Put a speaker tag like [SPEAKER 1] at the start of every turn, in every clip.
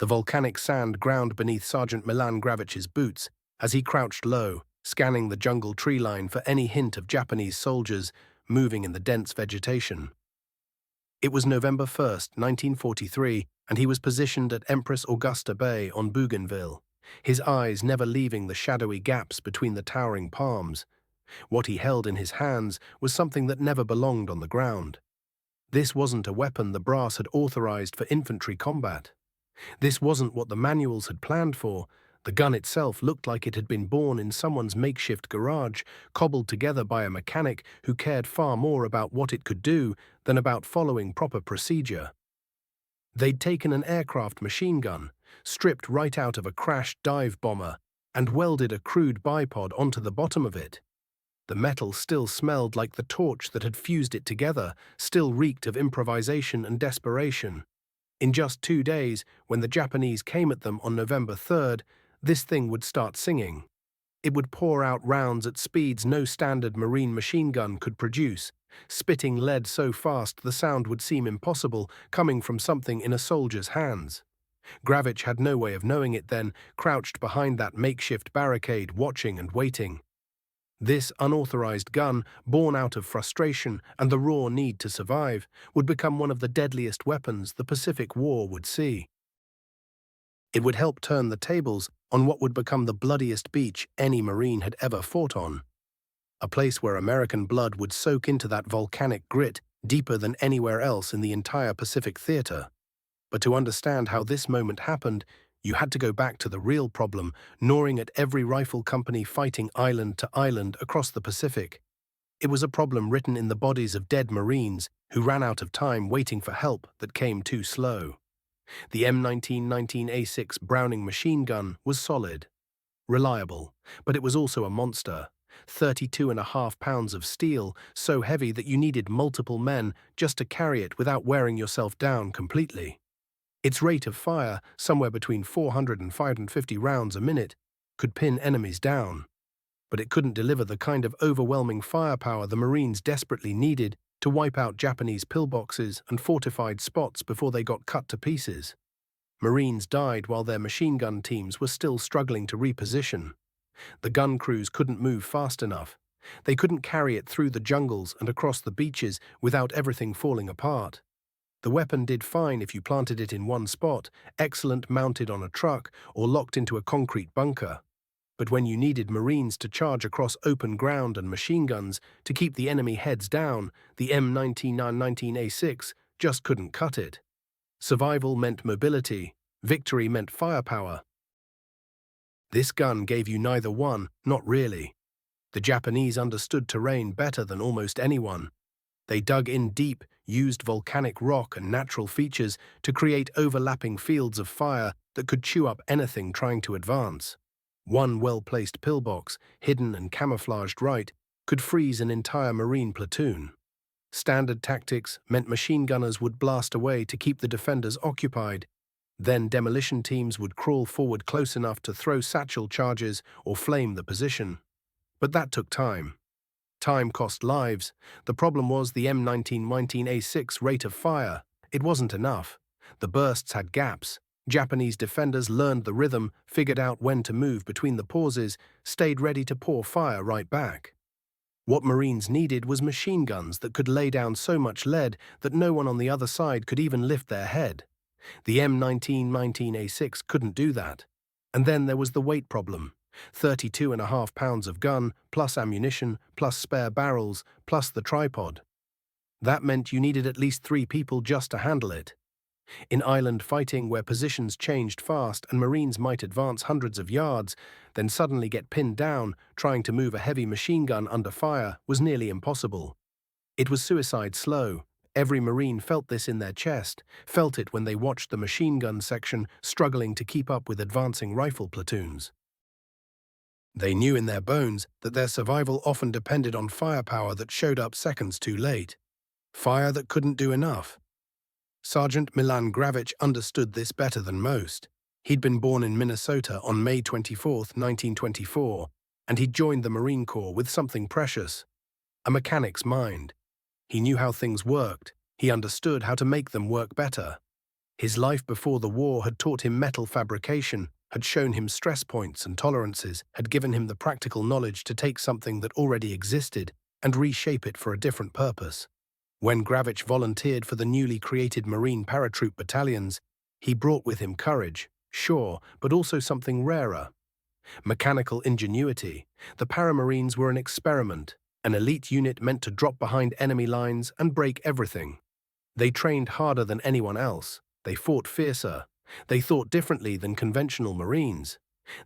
[SPEAKER 1] The volcanic sand ground beneath Sergeant Milan Gravich's boots as he crouched low, scanning the jungle tree line for any hint of Japanese soldiers moving in the dense vegetation. It was November 1st, 1943, and he was positioned at Empress Augusta Bay on Bougainville, his eyes never leaving the shadowy gaps between the towering palms. What he held in his hands was something that never belonged on the ground. This wasn't a weapon the brass had authorized for infantry combat. This wasn't what the manuals had planned for. The gun itself looked like it had been born in someone's makeshift garage, cobbled together by a mechanic who cared far more about what it could do than about following proper procedure. They'd taken an aircraft machine gun, stripped right out of a crashed dive bomber, and welded a crude bipod onto the bottom of it. The metal still smelled like the torch that had fused it together, still reeked of improvisation and desperation. In just 2 days, when the Japanese came at them on November 3rd, this thing would start singing. It would pour out rounds at speeds no standard marine machine gun could produce, spitting lead so fast the sound would seem impossible, coming from something in a soldier's hands. Gravich had no way of knowing it then, crouched behind that makeshift barricade, watching and waiting. This unauthorized gun, born out of frustration and the raw need to survive, would become one of the deadliest weapons the Pacific War would see. It would help turn the tables on what would become the bloodiest beach any Marine had ever fought on. A place where American blood would soak into that volcanic grit deeper than anywhere else in the entire Pacific theater. But to understand how this moment happened, you had to go back to the real problem, gnawing at every rifle company fighting island to island across the Pacific. It was a problem written in the bodies of dead Marines who ran out of time waiting for help that came too slow. The M1919A6 Browning machine gun was solid, reliable, but it was also a monster. 32.5 pounds of steel, so heavy that you needed multiple men just to carry it without wearing yourself down completely. Its rate of fire, somewhere between 400 and 550 rounds a minute, could pin enemies down. But it couldn't deliver the kind of overwhelming firepower the Marines desperately needed to wipe out Japanese pillboxes and fortified spots before they got cut to pieces. Marines died while their machine gun teams were still struggling to reposition. The gun crews couldn't move fast enough. They couldn't carry it through the jungles and across the beaches without everything falling apart. The weapon did fine if you planted it in one spot, excellent mounted on a truck or locked into a concrete bunker. But when you needed Marines to charge across open ground and machine guns to keep the enemy heads down, the M1919A6 just couldn't cut it. Survival meant mobility, victory meant firepower. This gun gave you neither one, not really. The Japanese understood terrain better than almost anyone. They dug in deep, used volcanic rock and natural features to create overlapping fields of fire that could chew up anything trying to advance. One well-placed pillbox, hidden and camouflaged right, could freeze an entire Marine platoon. Standard tactics meant machine gunners would blast away to keep the defenders occupied. Then demolition teams would crawl forward close enough to throw satchel charges or flame the position. But that took time. Time cost lives. The problem was the M1919A6 rate of fire. It wasn't enough. The bursts had gaps. Japanese defenders learned the rhythm, figured out when to move between the pauses, stayed ready to pour fire right back. What Marines needed was machine guns that could lay down so much lead that no one on the other side could even lift their head. The M1919A6 couldn't do that. And then there was the weight problem. 32.5 pounds of gun, plus ammunition, plus spare barrels, plus the tripod. That meant you needed at least 3 people just to handle it. In island fighting, where positions changed fast and Marines might advance hundreds of yards, then suddenly get pinned down, trying to move a heavy machine gun under fire was nearly impossible. It was suicide slow. Every Marine felt this in their chest, felt it when they watched the machine gun section struggling to keep up with advancing rifle platoons. They knew in their bones that their survival often depended on firepower that showed up seconds too late. Fire that couldn't do enough. Sergeant Milan Gravich understood this better than most. He'd been born in Minnesota on May 24, 1924, and he'd joined the Marine Corps with something precious: a mechanic's mind. He knew how things worked. He understood how to make them work better. His life before the war had taught him metal fabrication, had shown him stress points and tolerances, had given him the practical knowledge to take something that already existed and reshape it for a different purpose. When Gravich volunteered for the newly created Marine paratroop battalions, he brought with him courage, sure, but also something rarer. Mechanical ingenuity. The Paramarines were an experiment, an elite unit meant to drop behind enemy lines and break everything. They trained harder than anyone else. They fought fiercer. They thought differently than conventional Marines.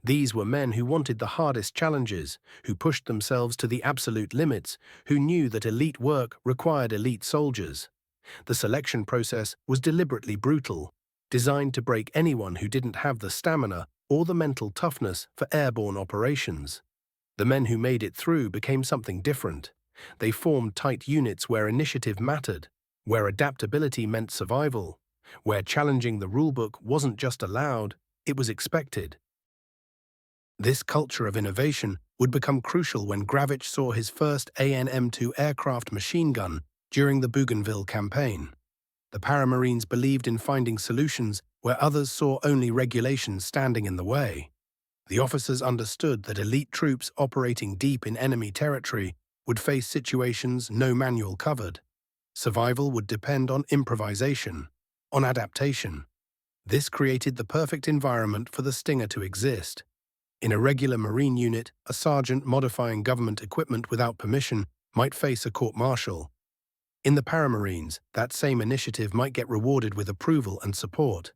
[SPEAKER 1] These were men who wanted the hardest challenges, who pushed themselves to the absolute limits, who knew that elite work required elite soldiers. The selection process was deliberately brutal, designed to break anyone who didn't have the stamina or the mental toughness for airborne operations. The men who made it through became something different. They formed tight units where initiative mattered, where adaptability meant survival, where challenging the rulebook wasn't just allowed, it was expected. This culture of innovation would become crucial when Gravich saw his first AN-M2 aircraft machine gun during the Bougainville campaign. The Paramarines believed in finding solutions where others saw only regulations standing in the way. The officers understood that elite troops operating deep in enemy territory would face situations no manual covered. Survival would depend on improvisation, on adaptation. This created the perfect environment for the Stinger to exist. In a regular Marine unit, a sergeant modifying government equipment without permission might face a court-martial. In the Paramarines, that same initiative might get rewarded with approval and support.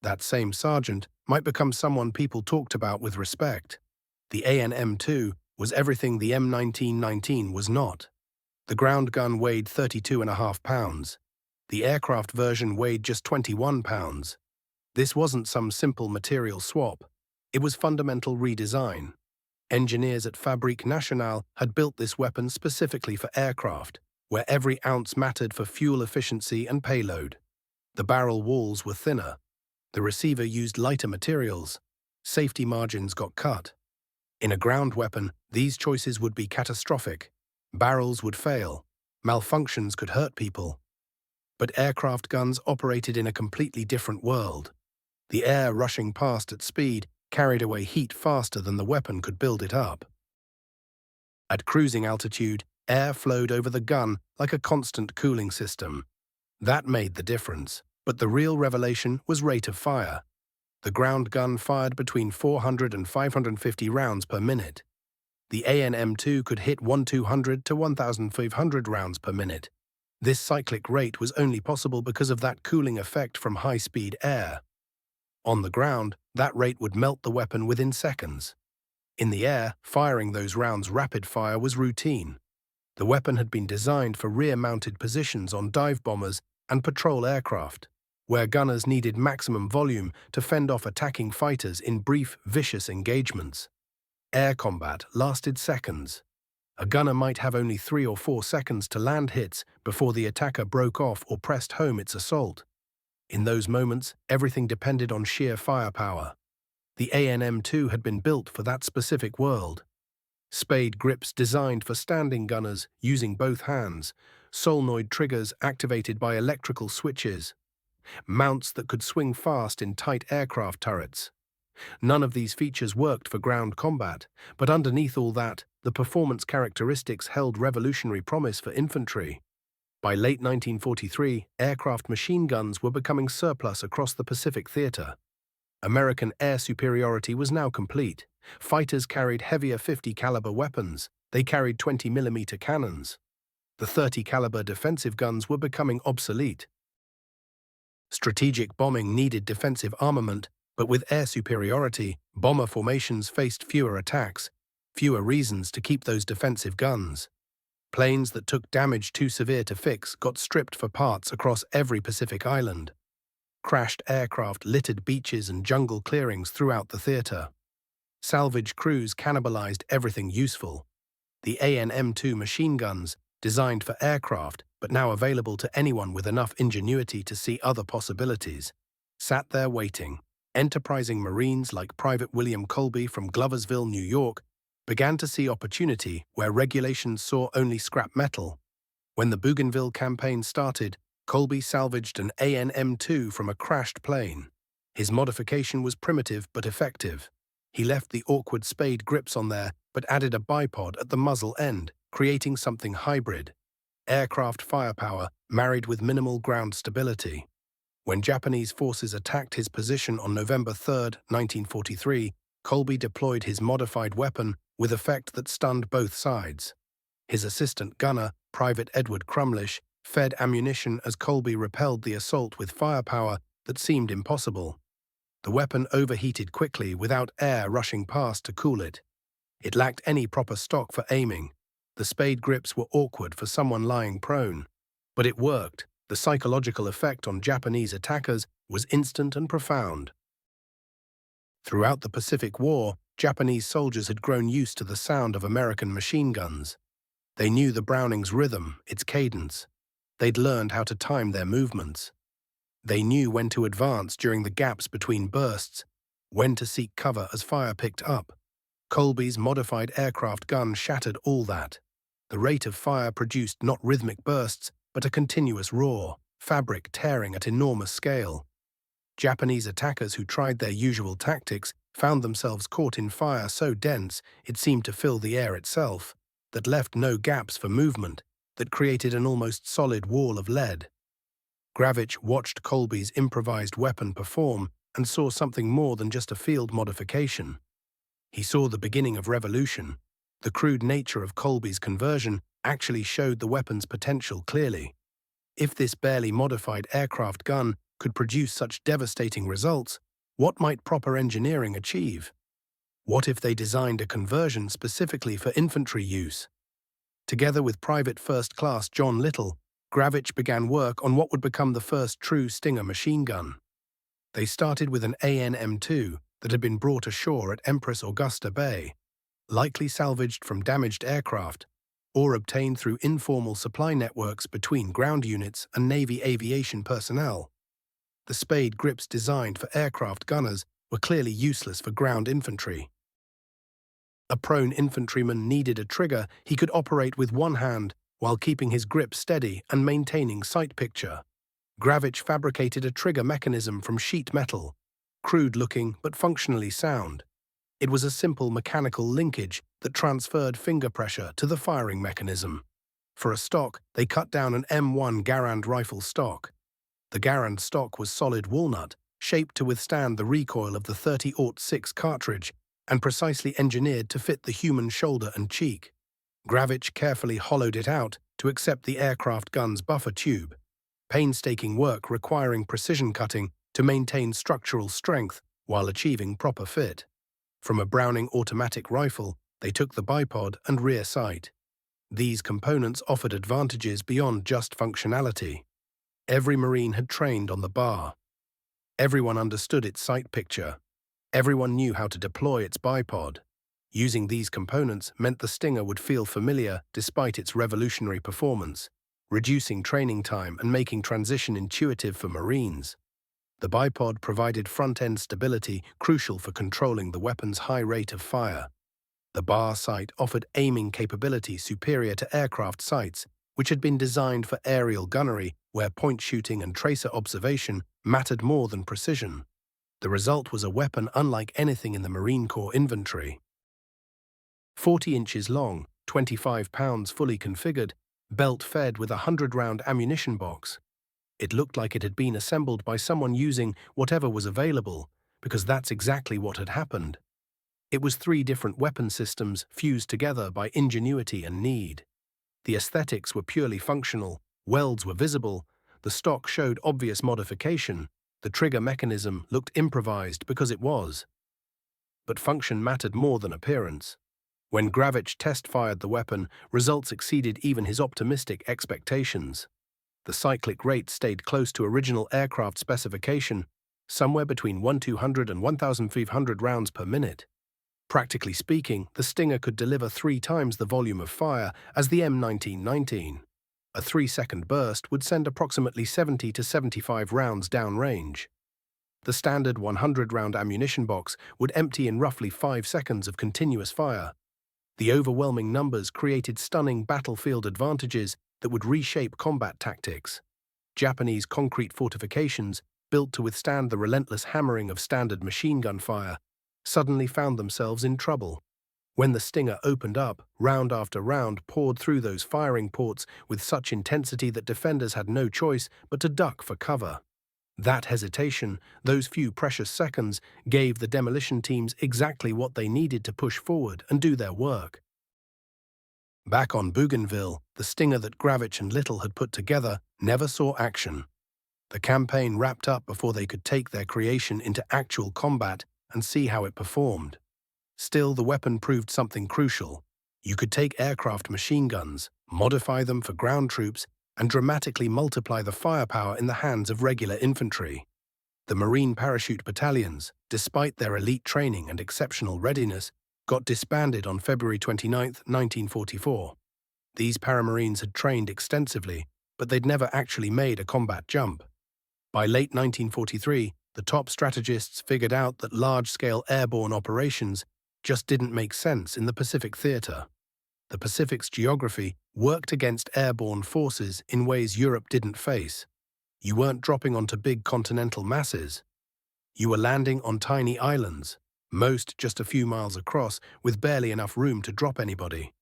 [SPEAKER 1] That same sergeant might become someone people talked about with respect. The AN-M2 was everything the M1919 was not. The ground gun weighed 32.5 pounds. The aircraft version weighed just 21 pounds. This wasn't some simple material swap. It was fundamental redesign. Engineers at Fabrique Nationale had built this weapon specifically for aircraft, where every ounce mattered for fuel efficiency and payload. The barrel walls were thinner. The receiver used lighter materials. Safety margins got cut. In a ground weapon, these choices would be catastrophic. Barrels would fail. Malfunctions could hurt people. But aircraft guns operated in a completely different world. The air rushing past at speed carried away heat faster than the weapon could build it up. At cruising altitude, air flowed over the gun like a constant cooling system. That made the difference, but the real revelation was rate of fire. The ground gun fired between 400 and 550 rounds per minute. The AN-M2 could hit 1,200 to 1,500 rounds per minute. This cyclic rate was only possible because of that cooling effect from high-speed air. On the ground, that rate would melt the weapon within seconds. In the air, firing those rounds rapid fire was routine. The weapon had been designed for rear-mounted positions on dive bombers and patrol aircraft, where gunners needed maximum volume to fend off attacking fighters in brief, vicious engagements. Air combat lasted seconds. A gunner might have only 3 or 4 seconds to land hits before the attacker broke off or pressed home its assault. In those moments, everything depended on sheer firepower. The AN-M2 had been built for that specific world. Spade grips designed for standing gunners using both hands, solenoid triggers activated by electrical switches, mounts that could swing fast in tight aircraft turrets. None of these features worked for ground combat, but underneath all that, the performance characteristics held revolutionary promise for infantry. By late 1943, aircraft machine guns were becoming surplus across the Pacific theater. American air superiority was now complete. Fighters carried heavier 50-caliber weapons. They carried 20mm cannons. The 30-caliber defensive guns were becoming obsolete. Strategic bombing needed defensive armament, but with air superiority, bomber formations faced fewer attacks, fewer reasons to keep those defensive guns. Planes that took damage too severe to fix got stripped for parts across every Pacific island. Crashed aircraft littered beaches and jungle clearings throughout the theater. Salvage crews cannibalized everything useful. The AN-M2 machine guns, designed for aircraft but now available to anyone with enough ingenuity to see other possibilities, sat there waiting. Enterprising Marines like Private William Colby from Gloversville, New York, began to see opportunity where regulations saw only scrap metal. When the Bougainville campaign started, Colby salvaged an AN-M2 from a crashed plane. His modification was primitive but effective. He left the awkward spade grips on there but added a bipod at the muzzle end, creating something hybrid. Aircraft firepower married with minimal ground stability. When Japanese forces attacked his position on November 3, 1943, Colby deployed his modified weapon with effect that stunned both sides. His assistant gunner, Private Edward Crumlish, fed ammunition as Colby repelled the assault with firepower that seemed impossible. The weapon overheated quickly without air rushing past to cool it. It lacked any proper stock for aiming. The spade grips were awkward for someone lying prone. But it worked. The psychological effect on Japanese attackers was instant and profound. Throughout the Pacific War, Japanese soldiers had grown used to the sound of American machine guns. They knew the Browning's rhythm, its cadence. They'd learned how to time their movements. They knew when to advance during the gaps between bursts, when to seek cover as fire picked up. Colby's modified aircraft gun shattered all that. The rate of fire produced not rhythmic bursts, but a continuous roar, fabric tearing at enormous scale. Japanese attackers who tried their usual tactics found themselves caught in fire so dense it seemed to fill the air itself, that left no gaps for movement, that created an almost solid wall of lead. Gravich watched Colby's improvised weapon perform and saw something more than just a field modification. He saw the beginning of revolution. The crude nature of Colby's conversion actually showed the weapon's potential clearly. If this barely modified aircraft gun could produce such devastating results, what might proper engineering achieve? What if they designed a conversion specifically for infantry use? Together with Private First Class John Little, Gravich began work on what would become the first true Stinger machine gun. They started with an AN-M2 that had been brought ashore at Empress Augusta Bay, likely salvaged from damaged aircraft, or obtained through informal supply networks between ground units and Navy aviation personnel. The spade grips designed for aircraft gunners were clearly useless for ground infantry. A prone infantryman needed a trigger he could operate with one hand while keeping his grip steady and maintaining sight picture. Gravich fabricated a trigger mechanism from sheet metal, crude-looking but functionally sound. It was a simple mechanical linkage that transferred finger pressure to the firing mechanism. For a stock, they cut down an M1 Garand rifle stock. The Garand stock was solid walnut, shaped to withstand the recoil of the 30-06 cartridge and precisely engineered to fit the human shoulder and cheek. Gravich carefully hollowed it out to accept the aircraft gun's buffer tube, painstaking work requiring precision cutting to maintain structural strength while achieving proper fit. From a Browning automatic rifle, they took the bipod and rear sight. These components offered advantages beyond just functionality. Every Marine had trained on the bar. Everyone understood its sight picture. Everyone knew how to deploy its bipod. Using these components meant the Stinger would feel familiar despite its revolutionary performance, reducing training time and making transition intuitive for Marines. The bipod provided front-end stability crucial for controlling the weapon's high rate of fire. The bar sight offered aiming capability superior to aircraft sights, which had been designed for aerial gunnery where point shooting and tracer observation mattered more than precision. The result was a weapon unlike anything in the Marine Corps inventory. 40 inches long, 25 pounds fully configured, belt-fed with a 100-round ammunition box. It looked like it had been assembled by someone using whatever was available, because that's exactly what had happened. It was 3 different weapon systems fused together by ingenuity and need. The aesthetics were purely functional, welds were visible, the stock showed obvious modification, the trigger mechanism looked improvised because it was. But function mattered more than appearance. When Gravich test-fired the weapon, results exceeded even his optimistic expectations. The cyclic rate stayed close to original aircraft specification, somewhere between 1,200 and 1,500 rounds per minute. Practically speaking, the Stinger could deliver 3 times the volume of fire as the M1919. A 3-second burst would send approximately 70 to 75 rounds downrange. The standard 100-round ammunition box would empty in roughly 5 seconds of continuous fire. The overwhelming numbers created stunning battlefield advantages that would reshape combat tactics. Japanese concrete fortifications, built to withstand the relentless hammering of standard machine gun fire, suddenly found themselves in trouble. When the Stinger opened up, round after round poured through those firing ports with such intensity that defenders had no choice but to duck for cover. That hesitation, those few precious seconds, gave the demolition teams exactly what they needed to push forward and do their work. Back on Bougainville, the Stinger that Gravich and Little had put together never saw action. The campaign wrapped up before they could take their creation into actual combat and see how it performed. Still, the weapon proved something crucial. You could take aircraft machine guns, modify them for ground troops, and dramatically multiply the firepower in the hands of regular infantry. The Marine parachute battalions, despite their elite training and exceptional readiness, got disbanded on February 29, 1944. These paramarines had trained extensively, but they'd never actually made a combat jump. By late 1943, the top strategists figured out that large-scale airborne operations just didn't make sense in the Pacific theater. The Pacific's geography worked against airborne forces in ways Europe didn't face. You weren't dropping onto big continental masses. You were landing on tiny islands, most just a few miles across, with barely enough room to drop anybody.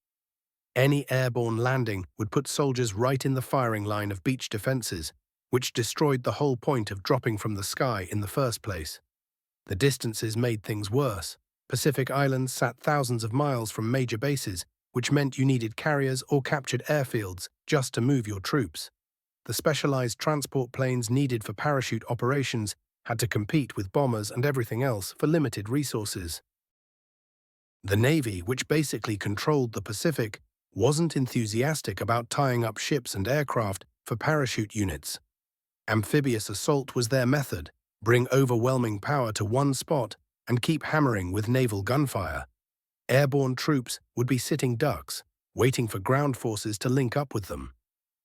[SPEAKER 1] Any airborne landing would put soldiers right in the firing line of beach defenses, which destroyed the whole point of dropping from the sky in the first place. The distances made things worse. Pacific Islands sat thousands of miles from major bases, which meant you needed carriers or captured airfields just to move your troops. The specialized transport planes needed for parachute operations had to compete with bombers and everything else for limited resources. The Navy, which basically controlled the Pacific, wasn't enthusiastic about tying up ships and aircraft for parachute units. Amphibious assault was their method: bring overwhelming power to one spot and keep hammering with naval gunfire. Airborne troops would be sitting ducks, waiting for ground forces to link up with them.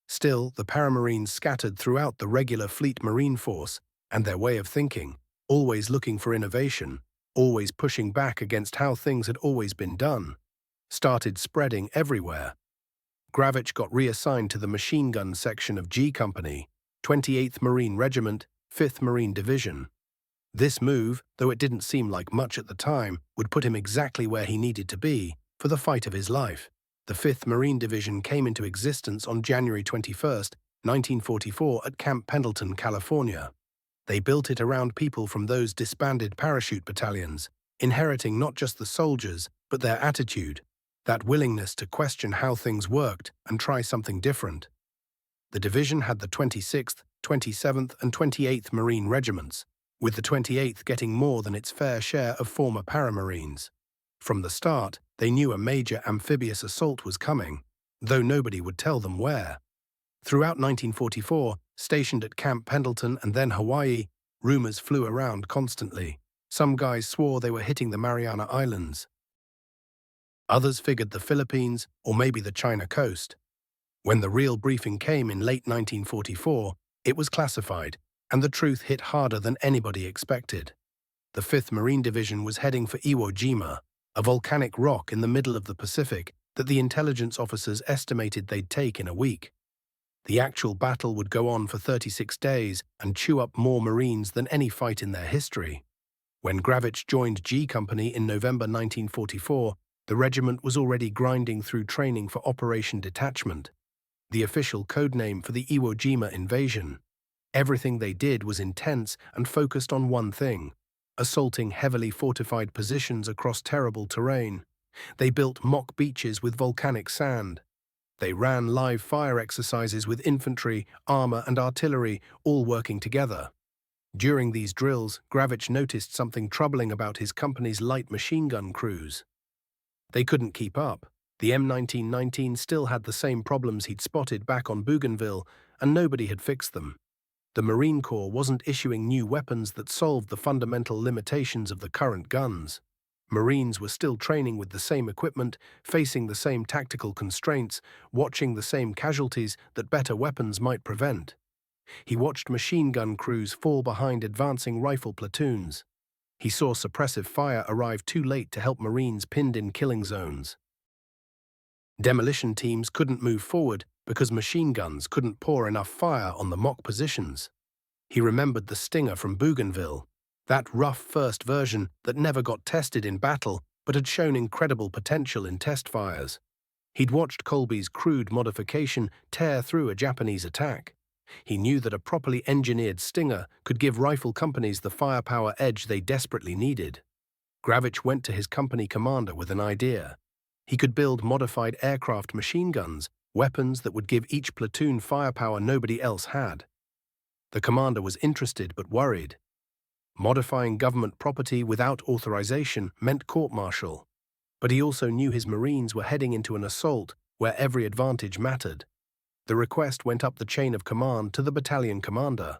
[SPEAKER 1] Still, the paramarines scattered throughout the regular fleet marine force, and their way of thinking, always looking for innovation, always pushing back against how things had always been done, started spreading everywhere. Gravich got reassigned to the machine gun section of G Company, 28th Marine Regiment, 5th Marine Division. This move, though it didn't seem like much at the time, would put him exactly where he needed to be for the fight of his life. The 5th Marine Division came into existence on January 21, 1944 at Camp Pendleton, California. They built it around people from those disbanded parachute battalions, inheriting not just the soldiers, but their attitude, that willingness to question how things worked and try something different. The division had the 26th, 27th, and 28th Marine Regiments, with the 28th getting more than its fair share of former paramarines. From the start, they knew a major amphibious assault was coming, though nobody would tell them where. Throughout 1944, stationed at Camp Pendleton and then Hawaii, rumors flew around constantly. Some guys swore they were hitting the Mariana Islands. Others figured the Philippines or maybe the China coast. When the real briefing came in late 1944, it was classified, and the truth hit harder than anybody expected. The 5th Marine Division was heading for Iwo Jima, a volcanic rock in the middle of the Pacific that the intelligence officers estimated they'd take in a week. The actual battle would go on for 36 days and chew up more Marines than any fight in their history. When Gravich joined G Company in November 1944, the regiment was already grinding through training for Operation Detachment, the official codename for the Iwo Jima invasion. Everything they did was intense and focused on one thing: assaulting heavily fortified positions across terrible terrain. They built mock beaches with volcanic sand. They ran live fire exercises with infantry, armor, and artillery, all working together. During these drills, Gravich noticed something troubling about his company's light machine gun crews. They couldn't keep up. The M1919 still had the same problems he'd spotted back on Bougainville, and nobody had fixed them. The Marine Corps wasn't issuing new weapons that solved the fundamental limitations of the current guns. Marines were still training with the same equipment, facing the same tactical constraints, watching the same casualties that better weapons might prevent. He watched machine gun crews fall behind advancing rifle platoons. He saw suppressive fire arrive too late to help Marines pinned in killing zones. Demolition teams couldn't move forward because machine guns couldn't pour enough fire on the mock positions. He remembered the Stinger from Bougainville, that rough first version that never got tested in battle but had shown incredible potential in test fires. He'd watched Colby's crude modification tear through a Japanese attack. He knew that a properly engineered Stinger could give rifle companies the firepower edge they desperately needed. Gravich went to his company commander with an idea. He could build modified aircraft machine guns, weapons that would give each platoon firepower nobody else had. The commander was interested but worried. Modifying government property without authorization meant court-martial. But he also knew his Marines were heading into an assault where every advantage mattered. The request went up the chain of command to the battalion commander.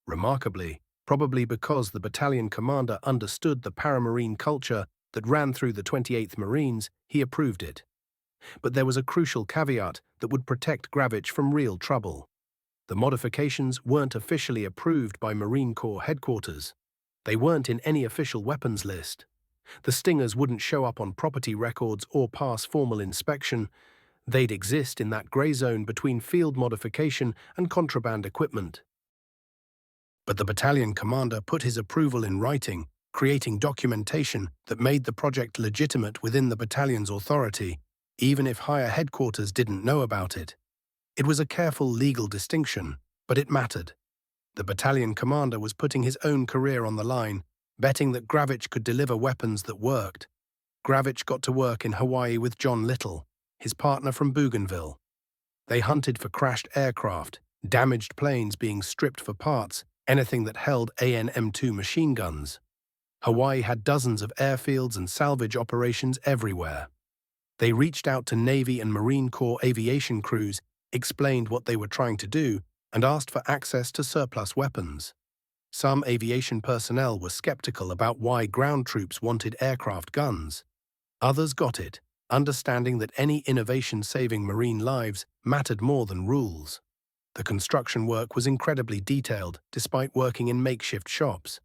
[SPEAKER 1] Remarkably, probably because the battalion commander understood the paramarine culture that ran through the 28th Marines, he approved it. But there was a crucial caveat that would protect Gravich from real trouble. The modifications weren't officially approved by Marine Corps headquarters. They weren't in any official weapons list. The Stingers wouldn't show up on property records or pass formal inspection. They'd exist in that grey zone between field modification and contraband equipment. But the battalion commander put his approval in writing, creating documentation that made the project legitimate within the battalion's authority, even if higher headquarters didn't know about it. It was a careful legal distinction, but it mattered. The battalion commander was putting his own career on the line, betting that Gravich could deliver weapons that worked. Gravich got to work in Hawaii with John Little, his partner from Bougainville. They hunted for crashed aircraft, damaged planes being stripped for parts, anything that held AN-M2 machine guns. Hawaii had dozens of airfields and salvage operations everywhere. They reached out to Navy and Marine Corps aviation crews, explained what they were trying to do, and asked for access to surplus weapons. Some aviation personnel were skeptical about why ground troops wanted aircraft guns. Others got it, understanding that any innovation saving Marine lives mattered more than rules. The construction work was incredibly detailed, despite working in makeshift shops.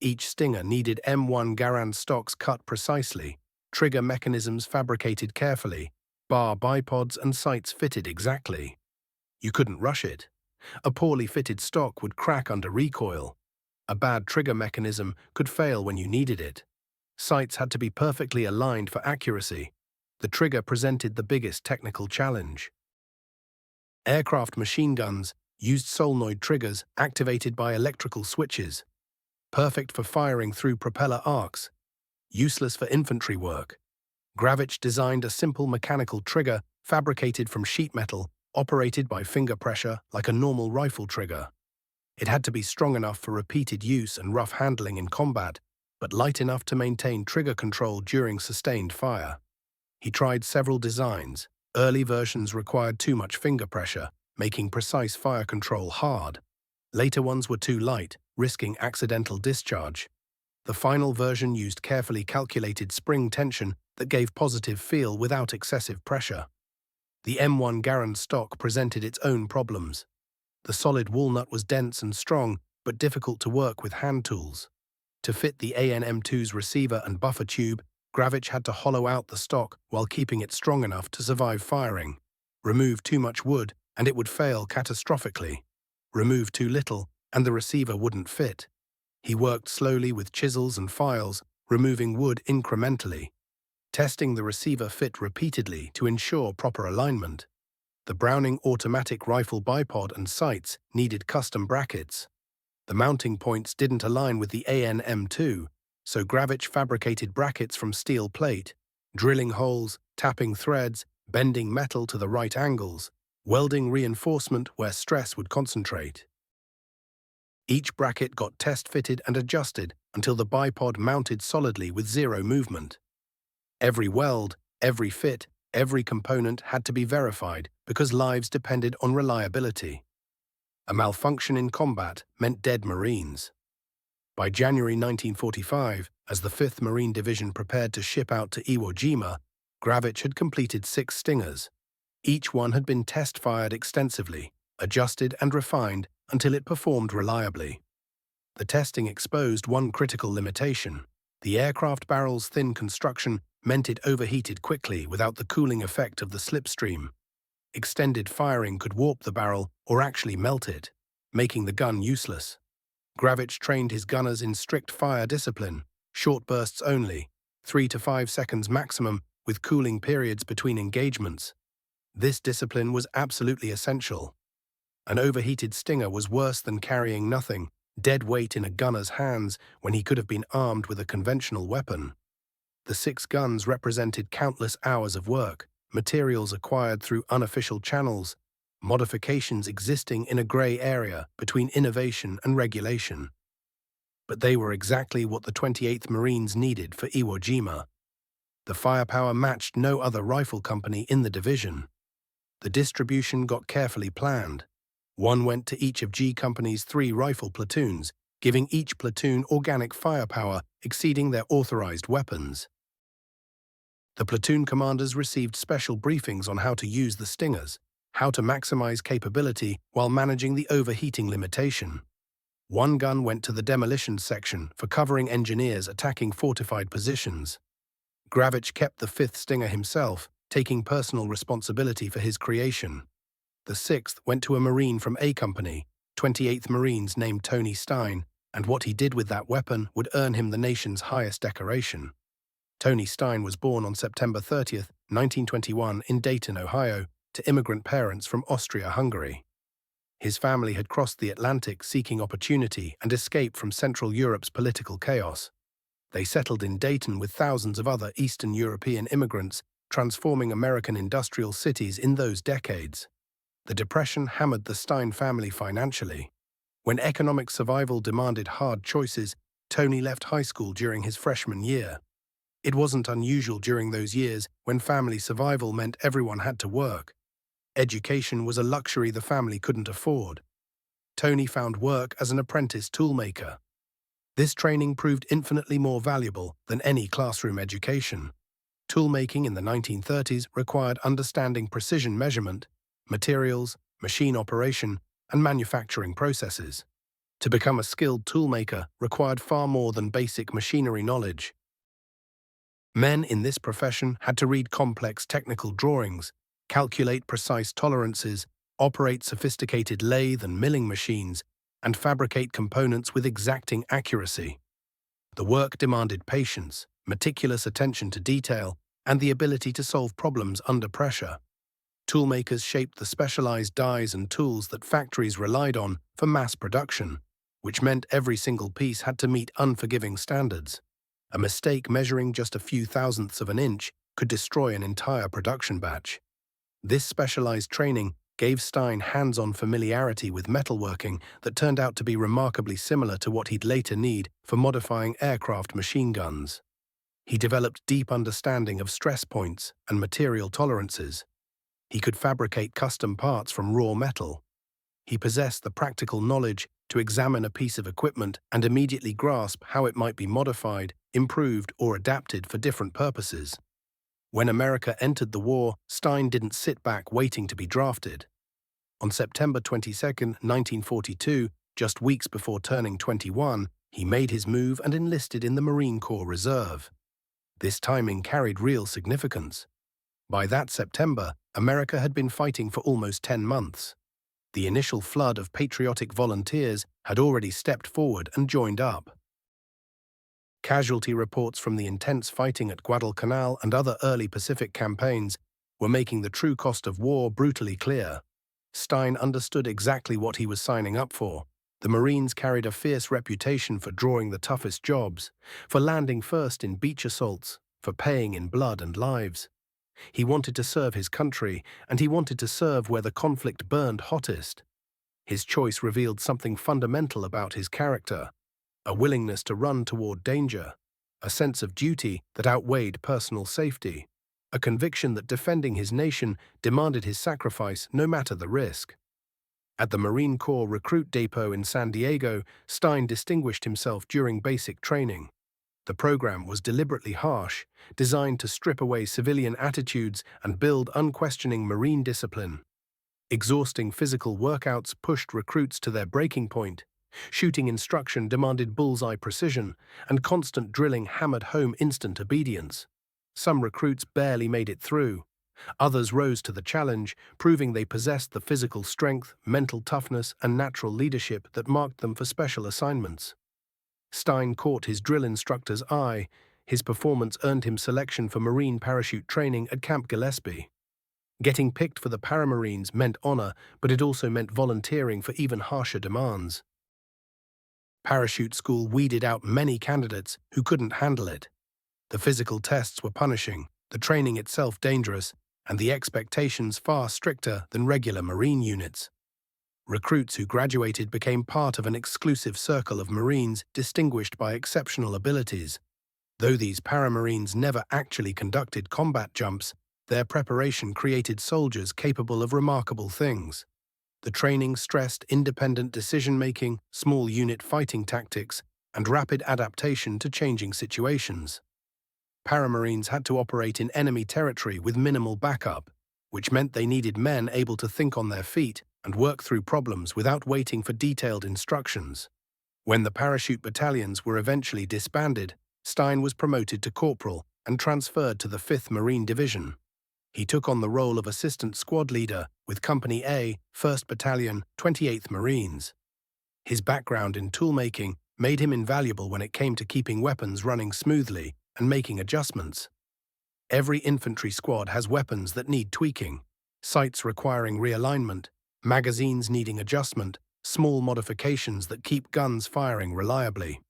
[SPEAKER 1] Each Stinger needed M1 Garand stocks cut precisely, trigger mechanisms fabricated carefully, bar bipods and sights fitted exactly. You couldn't rush it. A poorly fitted stock would crack under recoil. A bad trigger mechanism could fail when you needed it. Sights had to be perfectly aligned for accuracy. The trigger presented the biggest technical challenge. Aircraft machine guns used solenoid triggers activated by electrical switches, perfect for firing through propeller arcs, useless for infantry work. Gravich designed a simple mechanical trigger fabricated from sheet metal, operated by finger pressure like a normal rifle trigger. It had to be strong enough for repeated use and rough handling in combat, but light enough to maintain trigger control during sustained fire. He tried several designs. Early versions required too much finger pressure, making precise fire control hard. Later ones were too light, risking accidental discharge. The final version used carefully calculated spring tension that gave positive feel without excessive pressure. The M1 Garand stock presented its own problems. The solid walnut was dense and strong, but difficult to work with hand tools. To fit the AN-M2's receiver and buffer tube, Gravich had to hollow out the stock while keeping it strong enough to survive firing. Remove too much wood, and it would fail catastrophically. Remove too little, and the receiver wouldn't fit. He worked slowly with chisels and files, removing wood incrementally, testing the receiver fit repeatedly to ensure proper alignment. The Browning automatic rifle bipod and sights needed custom brackets. The mounting points didn't align with the AN-M2, so Gravich fabricated brackets from steel plate, drilling holes, tapping threads, bending metal to the right angles, welding reinforcement where stress would concentrate. Each bracket got test-fitted and adjusted until the bipod mounted solidly with zero movement. Every weld, every fit, every component had to be verified because lives depended on reliability. A malfunction in combat meant dead Marines. By January 1945, as the 5th Marine Division prepared to ship out to Iwo Jima, Gravich had completed 6 Stingers. Each one had been test-fired extensively, adjusted and refined until it performed reliably. The testing exposed one critical limitation. The aircraft barrel's thin construction meant it overheated quickly without the cooling effect of the slipstream. Extended firing could warp the barrel or actually melt it, making the gun useless. Gravich trained his gunners in strict fire discipline, short bursts only, 3 to 5 seconds maximum, with cooling periods between engagements. This discipline was absolutely essential. An overheated Stinger was worse than carrying nothing, dead weight in a gunner's hands when he could have been armed with a conventional weapon. The 6 guns represented countless hours of work, materials acquired through unofficial channels, modifications existing in a grey area between innovation and regulation. But they were exactly what the 28th Marines needed for Iwo Jima. The firepower matched no other rifle company in the division. The distribution got carefully planned. One went to each of G Company's 3 rifle platoons, giving each platoon organic firepower exceeding their authorized weapons. The platoon commanders received special briefings on how to use the Stingers, how to maximize capability while managing the overheating limitation. One gun went to the demolition section for covering engineers attacking fortified positions. Gravich kept the 5th Stinger himself, taking personal responsibility for his creation. The 6th went to a Marine from A Company, 28th Marines named Tony Stein, and what he did with that weapon would earn him the nation's highest decoration. Tony Stein was born on September 30th, 1921 in Dayton, Ohio, to immigrant parents from Austria-Hungary. His family had crossed the Atlantic seeking opportunity and escape from Central Europe's political chaos. They settled in Dayton with thousands of other Eastern European immigrants, transforming American industrial cities in those decades. The Depression hammered the Stein family financially. When economic survival demanded hard choices, Tony left high school during his freshman year. It wasn't unusual during those years when family survival meant everyone had to work. Education was a luxury the family couldn't afford. Tony found work as an apprentice toolmaker. This training proved infinitely more valuable than any classroom education. Toolmaking in the 1930s required understanding precision measurement, materials, machine operation, and manufacturing processes. To become a skilled toolmaker required far more than basic machinery knowledge. Men in this profession had to read complex technical drawings, calculate precise tolerances, operate sophisticated lathe and milling machines, and fabricate components with exacting accuracy. The work demanded patience, meticulous attention to detail, and the ability to solve problems under pressure. Toolmakers shaped the specialized dies and tools that factories relied on for mass production, which meant every single piece had to meet unforgiving standards. A mistake measuring just a few thousandths of an inch could destroy an entire production batch. This specialized training gave Stein hands-on familiarity with metalworking that turned out to be remarkably similar to what he'd later need for modifying aircraft machine guns. He developed deep understanding of stress points and material tolerances. He could fabricate custom parts from raw metal. He possessed the practical knowledge to examine a piece of equipment and immediately grasp how it might be modified, improved, or adapted for different purposes. When America entered the war, Stein didn't sit back waiting to be drafted. On September 22, 1942, just weeks before turning 21, he made his move and enlisted in the Marine Corps Reserve. This timing carried real significance. By that September, America had been fighting for almost 10 months. The initial flood of patriotic volunteers had already stepped forward and joined up. Casualty reports from the intense fighting at Guadalcanal and other early Pacific campaigns were making the true cost of war brutally clear. Stein understood exactly what he was signing up for. The Marines carried a fierce reputation for drawing the toughest jobs, for landing first in beach assaults, for paying in blood and lives. He wanted to serve his country, and he wanted to serve where the conflict burned hottest. His choice revealed something fundamental about his character: a willingness to run toward danger, a sense of duty that outweighed personal safety, a conviction that defending his nation demanded his sacrifice no matter the risk. At the Marine Corps Recruit Depot in San Diego, Stein distinguished himself during basic training. The program was deliberately harsh, designed to strip away civilian attitudes and build unquestioning Marine discipline. Exhausting physical workouts pushed recruits to their breaking point. Shooting instruction demanded bullseye precision, and constant drilling hammered home instant obedience. Some recruits barely made it through. Others rose to the challenge, proving they possessed the physical strength, mental toughness, and natural leadership that marked them for special assignments. Stein caught his drill instructor's eye. His performance earned him selection for Marine parachute training at Camp Gillespie. Getting picked for the Paramarines meant honor, but it also meant volunteering for even harsher demands. Parachute school weeded out many candidates who couldn't handle it. The physical tests were punishing, the training itself dangerous, and the expectations far stricter than regular Marine units. Recruits who graduated became part of an exclusive circle of Marines distinguished by exceptional abilities. Though these Paramarines never actually conducted combat jumps, their preparation created soldiers capable of remarkable things. The training stressed independent decision-making, small unit fighting tactics, and rapid adaptation to changing situations. Paramarines had to operate in enemy territory with minimal backup, which meant they needed men able to think on their feet and work through problems without waiting for detailed instructions. When the parachute battalions were eventually disbanded, Stein was promoted to corporal and transferred to the 5th Marine Division. He took on the role of assistant squad leader with Company A, 1st Battalion, 28th Marines. His background in toolmaking made him invaluable when it came to keeping weapons running smoothly and making adjustments. Every infantry squad has weapons that need tweaking, sights requiring realignment, magazines needing adjustment, small modifications that keep guns firing reliably.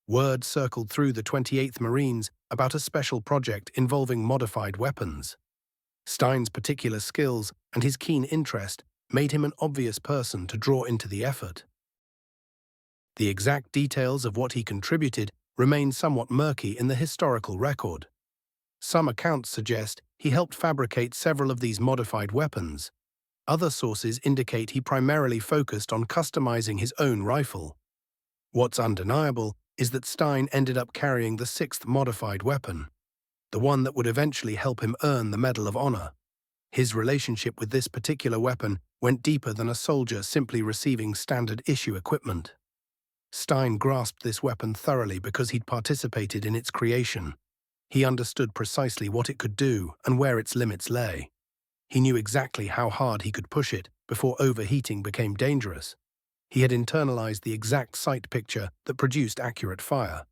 [SPEAKER 1] Word circled through the 28th Marines about a special project involving modified weapons. Stein's particular skills and his keen interest made him an obvious person to draw into the effort. The exact details of what he contributed remain somewhat murky in the historical record. Some accounts suggest he helped fabricate several of these modified weapons. Other sources indicate he primarily focused on customizing his own rifle. What's undeniable is that Stein ended up carrying the 6th modified weapon, the one that would eventually help him earn the Medal of Honor. His relationship with this particular weapon went deeper than a soldier simply receiving standard issue equipment. Stein grasped this weapon thoroughly because he'd participated in its creation. He understood precisely what it could do and where its limits lay. He knew exactly how hard he could push it before overheating became dangerous. He had internalized the exact sight picture that produced accurate fire.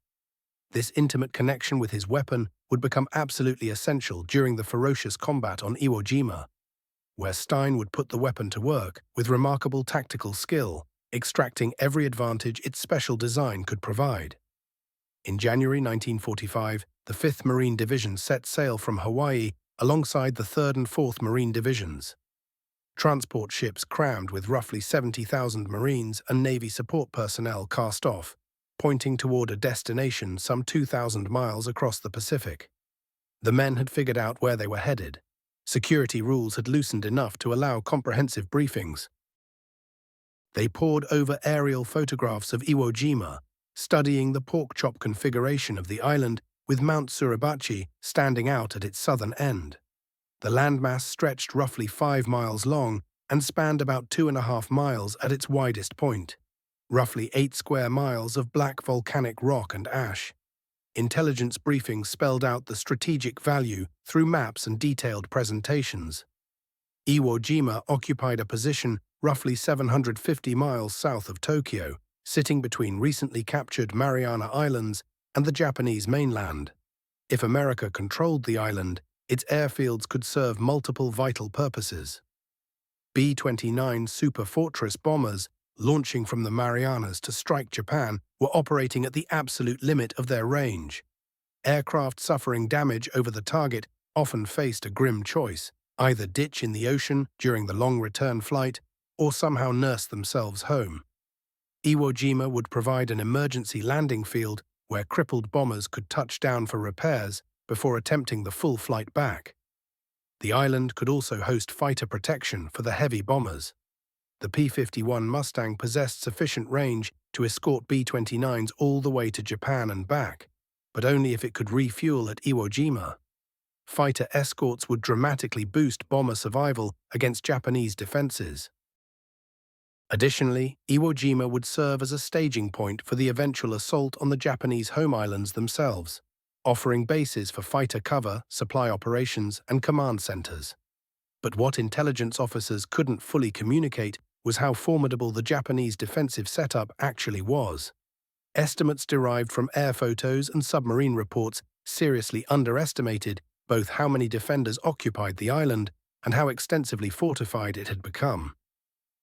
[SPEAKER 1] This intimate connection with his weapon would become absolutely essential during the ferocious combat on Iwo Jima, where Stein would put the weapon to work with remarkable tactical skill, extracting every advantage its special design could provide. In January 1945, the 5th Marine Division set sail from Hawaii alongside the 3rd and 4th Marine Divisions. Transport ships crammed with roughly 70,000 Marines and Navy support personnel cast off, pointing toward a destination some 2,000 miles across the Pacific. The men had figured out where they were headed. Security rules had loosened enough to allow comprehensive briefings. They pored over aerial photographs of Iwo Jima, studying the pork chop configuration of the island with Mount Suribachi standing out at its southern end. The landmass stretched roughly 5 miles long and spanned about 2.5 miles at its widest point. Roughly 8 square miles of black volcanic rock and ash. Intelligence briefings spelled out the strategic value through maps and detailed presentations. Iwo Jima occupied a position roughly 750 miles south of Tokyo, sitting between recently captured Mariana Islands and the Japanese mainland. If America controlled the island, its airfields could serve multiple vital purposes. B-29 Super Fortress bombers, launching from the Marianas to strike Japan, were operating at the absolute limit of their range. Aircraft suffering damage over the target often faced a grim choice: either ditch in the ocean during the long return flight or somehow nurse themselves home. Iwo Jima would provide an emergency landing field where crippled bombers could touch down for repairs before attempting the full flight back. The island could also host fighter protection for the heavy bombers. The P-51 Mustang possessed sufficient range to escort B-29s all the way to Japan and back, but only if it could refuel at Iwo Jima. Fighter escorts would dramatically boost bomber survival against Japanese defenses. Additionally, Iwo Jima would serve as a staging point for the eventual assault on the Japanese home islands themselves, offering bases for fighter cover, supply operations, and command centers. But what intelligence officers couldn't fully communicate was how formidable the Japanese defensive setup actually was. Estimates derived from air photos and submarine reports seriously underestimated both how many defenders occupied the island and how extensively fortified it had become.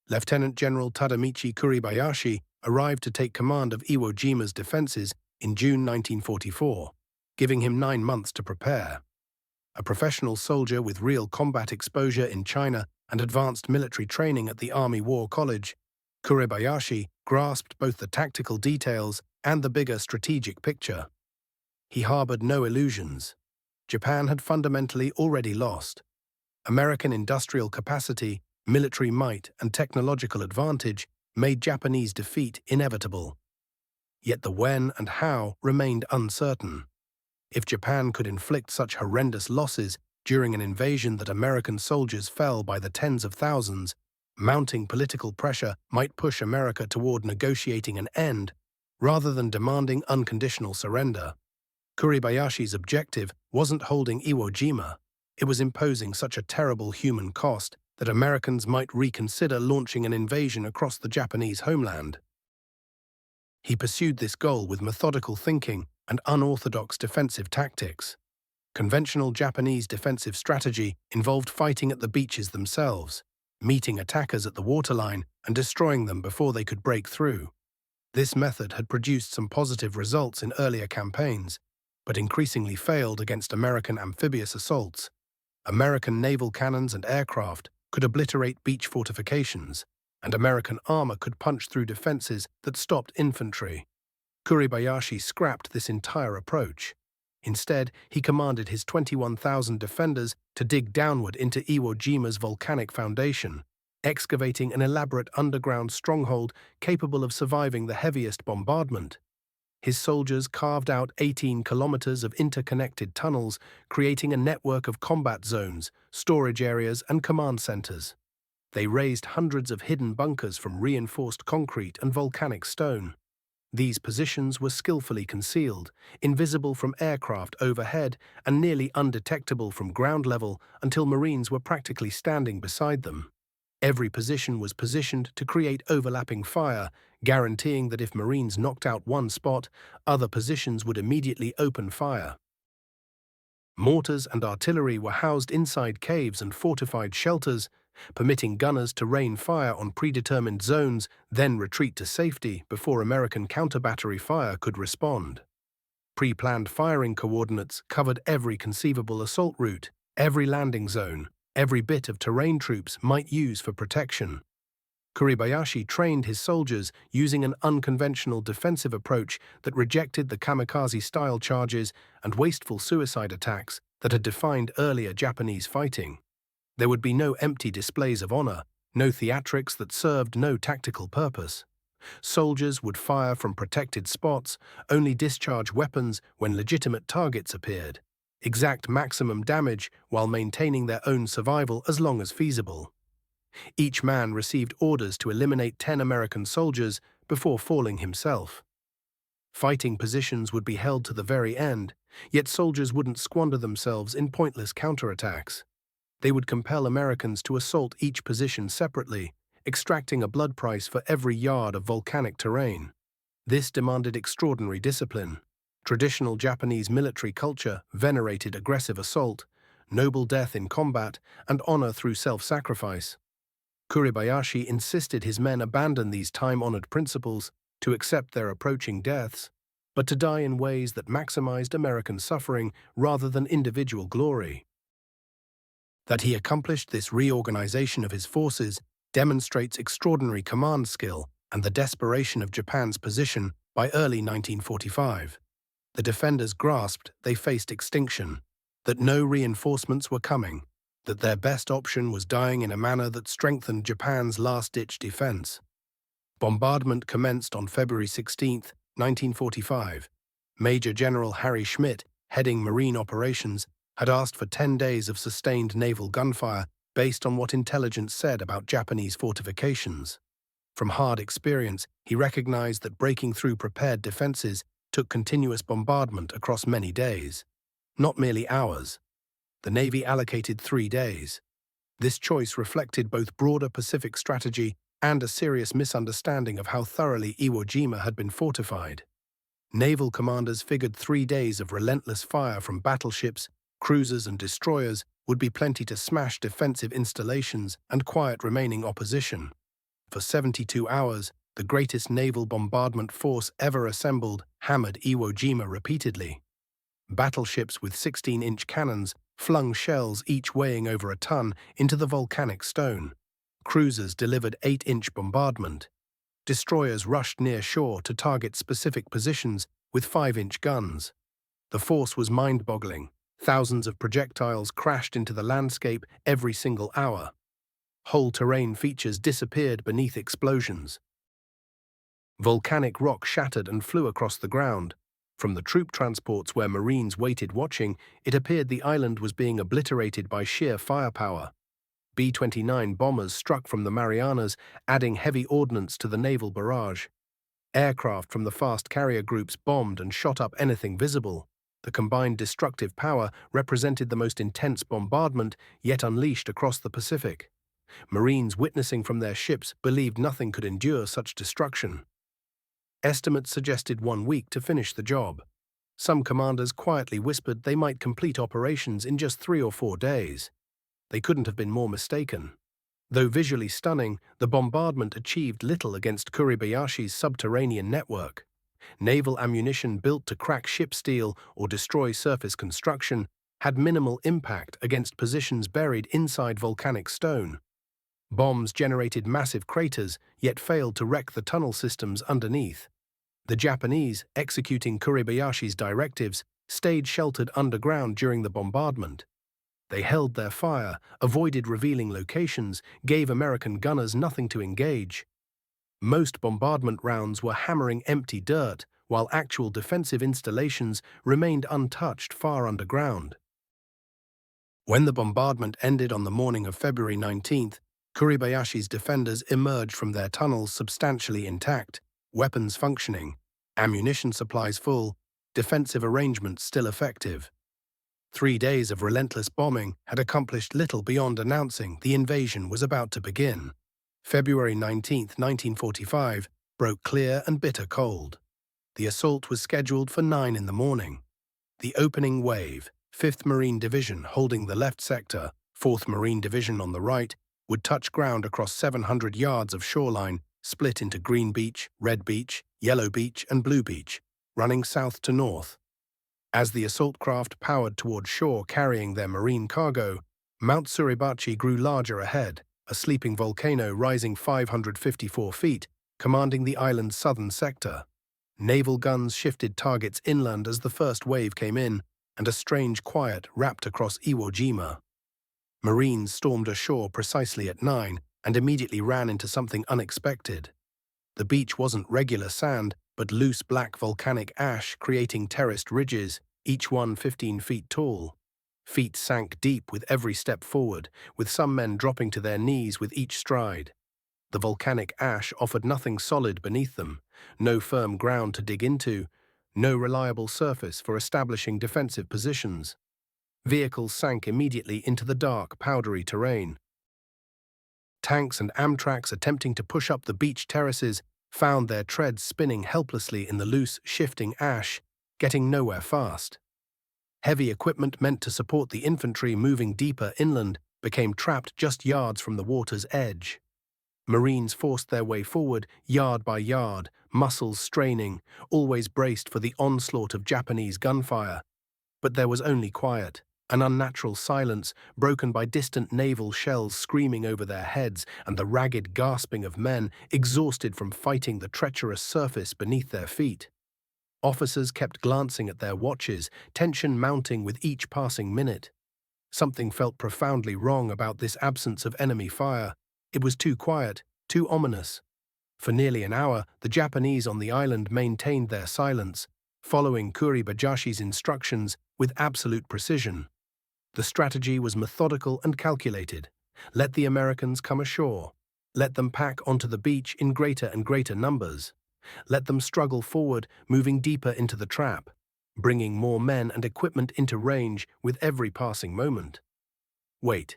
[SPEAKER 1] Lieutenant General Tadamichi Kuribayashi arrived to take command of Iwo Jima's defenses in June 1944, giving him 9 months to prepare. A professional soldier with real combat exposure in China and advanced military training at the Army War College, Kuribayashi grasped both the tactical details and the bigger strategic picture. He harbored no illusions. Japan had fundamentally already lost. American industrial capacity, military might, and technological advantage made Japanese defeat inevitable. Yet the when and how remained uncertain. If Japan could inflict such horrendous losses during an invasion that American soldiers fell by the tens of thousands, mounting political pressure might push America toward negotiating an end rather than demanding unconditional surrender. Kuribayashi's objective wasn't holding Iwo Jima. It was imposing such a terrible human cost that Americans might reconsider launching an invasion across the Japanese homeland. He pursued this goal with methodical thinking and unorthodox defensive tactics. Conventional Japanese defensive strategy involved fighting at the beaches themselves, meeting attackers at the waterline and destroying them before they could break through. This method had produced some positive results in earlier campaigns, but increasingly failed against American amphibious assaults. American naval cannons and aircraft could obliterate beach fortifications, and American armor could punch through defenses that stopped infantry. Kuribayashi scrapped this entire approach. Instead, he commanded his 21,000 defenders to dig downward into Iwo Jima's volcanic foundation, excavating an elaborate underground stronghold capable of surviving the heaviest bombardment. His soldiers carved out 18 kilometers of interconnected tunnels, creating a network of combat zones, storage areas, and command centers. They raised hundreds of hidden bunkers from reinforced concrete and volcanic stone. These positions were skillfully concealed, invisible from aircraft overhead and nearly undetectable from ground level until Marines were practically standing beside them. Every position was positioned to create overlapping fire, guaranteeing that if Marines knocked out one spot, other positions would immediately open fire. Mortars and artillery were housed inside caves and fortified shelters, permitting gunners to rain fire on predetermined zones, then retreat to safety before American counter-battery fire could respond. Pre-planned firing coordinates covered every conceivable assault route, every landing zone, every bit of terrain troops might use for protection. Kuribayashi trained his soldiers using an unconventional defensive approach that rejected the kamikaze-style charges and wasteful suicide attacks that had defined earlier Japanese fighting. There would be no empty displays of honor, no theatrics that served no tactical purpose. Soldiers would fire from protected spots, only discharge weapons when legitimate targets appeared, exact maximum damage while maintaining their own survival as long as feasible. Each man received orders to eliminate 10 American soldiers before falling himself. Fighting positions would be held to the very end, yet soldiers wouldn't squander themselves in pointless counterattacks. They would compel Americans to assault each position separately, extracting a blood price for every yard of volcanic terrain. This demanded extraordinary discipline. Traditional Japanese military culture venerated aggressive assault, noble death in combat, and honor through self-sacrifice. Kuribayashi insisted his men abandon these time-honored principles to accept their approaching deaths, but to die in ways that maximized American suffering rather than individual glory. That he accomplished this reorganization of his forces demonstrates extraordinary command skill and the desperation of Japan's position by early 1945. The defenders grasped they faced extinction, that no reinforcements were coming, that their best option was dying in a manner that strengthened Japan's last-ditch defense. Bombardment commenced on February 16, 1945. Major General Harry Schmidt, heading Marine operations, had asked for 10 days of sustained naval gunfire based on what intelligence said about Japanese fortifications. From hard experience, he recognized that breaking through prepared defenses took continuous bombardment across many days, not merely hours. The Navy allocated 3 days. This choice reflected both broader Pacific strategy and a serious misunderstanding of how thoroughly Iwo Jima had been fortified. Naval commanders figured 3 days of relentless fire from battleships, cruisers and destroyers would be plenty to smash defensive installations and quiet remaining opposition. For 72 hours, the greatest naval bombardment force ever assembled hammered Iwo Jima repeatedly. Battleships with 16-inch cannons flung shells each weighing over a ton into the volcanic stone. Cruisers delivered 8-inch bombardment. Destroyers rushed near shore to target specific positions with 5-inch guns. The force was mind-boggling. Thousands of projectiles crashed into the landscape every single hour. Whole terrain features disappeared beneath explosions. Volcanic rock shattered and flew across the ground. From the troop transports where Marines waited watching, it appeared the island was being obliterated by sheer firepower. B-29 bombers struck from the Marianas, adding heavy ordnance to the naval barrage. Aircraft from the fast carrier groups bombed and shot up anything visible. The combined destructive power represented the most intense bombardment yet unleashed across the Pacific. Marines witnessing from their ships believed nothing could endure such destruction. Estimates suggested 1 week to finish the job. Some commanders quietly whispered they might complete operations in just 3 or 4 days. They couldn't have been more mistaken. Though visually stunning, the bombardment achieved little against Kuribayashi's subterranean network. Naval ammunition built to crack ship steel or destroy surface construction had minimal impact against positions buried inside volcanic stone. Bombs generated massive craters, yet failed to wreck the tunnel systems underneath. The Japanese, executing Kuribayashi's directives, stayed sheltered underground during the bombardment. They held their fire, avoided revealing locations, gave American gunners nothing to engage. Most bombardment rounds were hammering empty dirt, while actual defensive installations remained untouched far underground. When the bombardment ended on the morning of February 19th, Kuribayashi's defenders emerged from their tunnels substantially intact, weapons functioning, ammunition supplies full, defensive arrangements still effective. 3 days of relentless bombing had accomplished little beyond announcing the invasion was about to begin. February 19, 1945, broke clear and bitter cold. The assault was scheduled for 9 in the morning. The opening wave, 5th Marine Division holding the left sector, 4th Marine Division on the right, would touch ground across 700 yards of shoreline, split into Green Beach, Red Beach, Yellow Beach, and Blue Beach, running south to north. As the assault craft powered toward shore carrying their marine cargo, Mount Suribachi grew larger ahead, a sleeping volcano rising 554 feet, commanding the island's southern sector. Naval guns shifted targets inland as the first wave came in, and a strange quiet wrapped across Iwo Jima. Marines stormed ashore precisely at 9 and immediately ran into something unexpected. The beach wasn't regular sand, but loose black volcanic ash creating terraced ridges, each one 15 feet tall. Feet sank deep with every step forward, with some men dropping to their knees with each stride. The volcanic ash offered nothing solid beneath them, no firm ground to dig into, no reliable surface for establishing defensive positions. Vehicles sank immediately into the dark, powdery terrain. Tanks and Amtraks attempting to push up the beach terraces found their treads spinning helplessly in the loose, shifting ash, getting nowhere fast. Heavy equipment meant to support the infantry moving deeper inland became trapped just yards from the water's edge. Marines forced their way forward, yard by yard, muscles straining, always braced for the onslaught of Japanese gunfire. But there was only quiet, an unnatural silence broken by distant naval shells screaming over their heads and the ragged gasping of men exhausted from fighting the treacherous surface beneath their feet. Officers kept glancing at their watches, tension mounting with each passing minute. Something felt profoundly wrong about this absence of enemy fire. It was too quiet, too ominous. For nearly an hour, the Japanese on the island maintained their silence, following Kuribayashi's instructions with absolute precision. The strategy was methodical and calculated. Let the Americans come ashore. Let them pack onto the beach in greater and greater numbers. Let them struggle forward, moving deeper into the trap, bringing more men and equipment into range with every passing moment. Wait,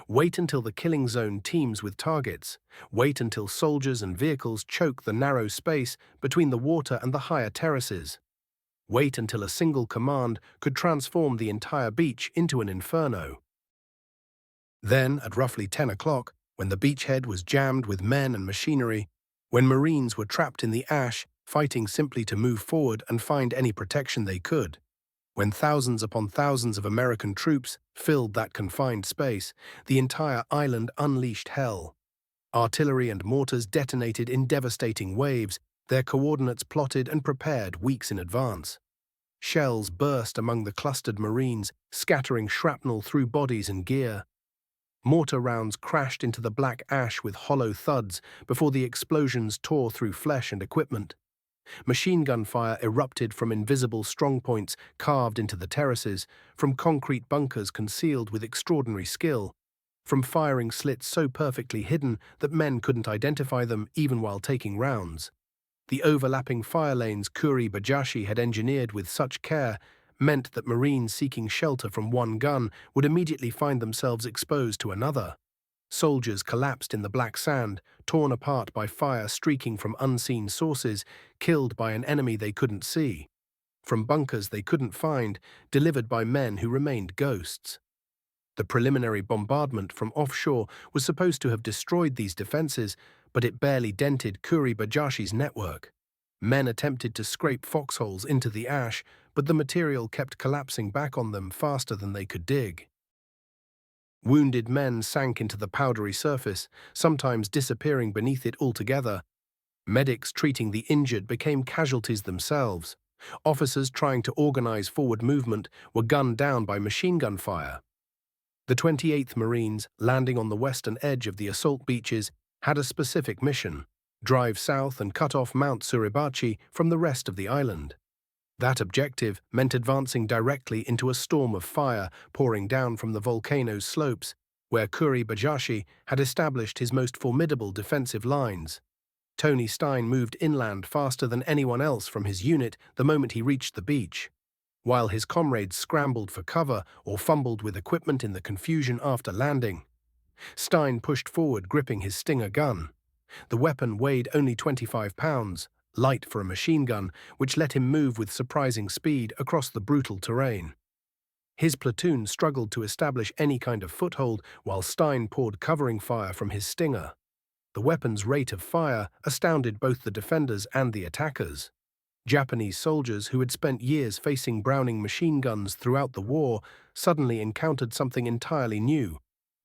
[SPEAKER 1] Wait until the killing zone teems with targets. Wait until soldiers and vehicles choke the narrow space between the water and the higher terraces. Wait until a single command could transform the entire beach into an inferno. Then, at roughly 10 o'clock, when the beachhead was jammed with men and machinery, when Marines were trapped in the ash, fighting simply to move forward and find any protection they could, when thousands upon thousands of American troops filled that confined space, the entire island unleashed hell. Artillery and mortars detonated in devastating waves, their coordinates plotted and prepared weeks in advance. Shells burst among the clustered Marines, scattering shrapnel through bodies and gear. Mortar rounds crashed into the black ash with hollow thuds before the explosions tore through flesh and equipment. Machine gun fire erupted from invisible strongpoints carved into the terraces, from concrete bunkers concealed with extraordinary skill, from firing slits so perfectly hidden that men couldn't identify them even while taking rounds. The overlapping fire lanes Kuri Bajashi had engineered with such care meant that Marines seeking shelter from one gun would immediately find themselves exposed to another. Soldiers collapsed in the black sand, torn apart by fire streaking from unseen sources, killed by an enemy they couldn't see. From bunkers they couldn't find, delivered by men who remained ghosts. The preliminary bombardment from offshore was supposed to have destroyed these defenses, but it barely dented Kuri Bajashi's network. Men attempted to scrape foxholes into the ash, but the material kept collapsing back on them faster than they could dig. Wounded men sank into the powdery surface, sometimes disappearing beneath it altogether. Medics treating the injured became casualties themselves. Officers trying to organize forward movement were gunned down by machine gun fire. The 28th Marines, landing on the western edge of the assault beaches, had a specific mission: drive south and cut off Mount Suribachi from the rest of the island. That objective meant advancing directly into a storm of fire pouring down from the volcano's slopes, where Kuri Bajashi had established his most formidable defensive lines. Tony Stein moved inland faster than anyone else from his unit the moment he reached the beach. While his comrades scrambled for cover or fumbled with equipment in the confusion after landing, Stein pushed forward gripping his Stinger gun. The weapon weighed only 25 pounds, light for a machine gun, which let him move with surprising speed across the brutal terrain. His platoon struggled to establish any kind of foothold while Stein poured covering fire from his Stinger. The weapon's rate of fire astounded both the defenders and the attackers. Japanese soldiers who had spent years facing Browning machine guns throughout the war suddenly encountered something entirely new,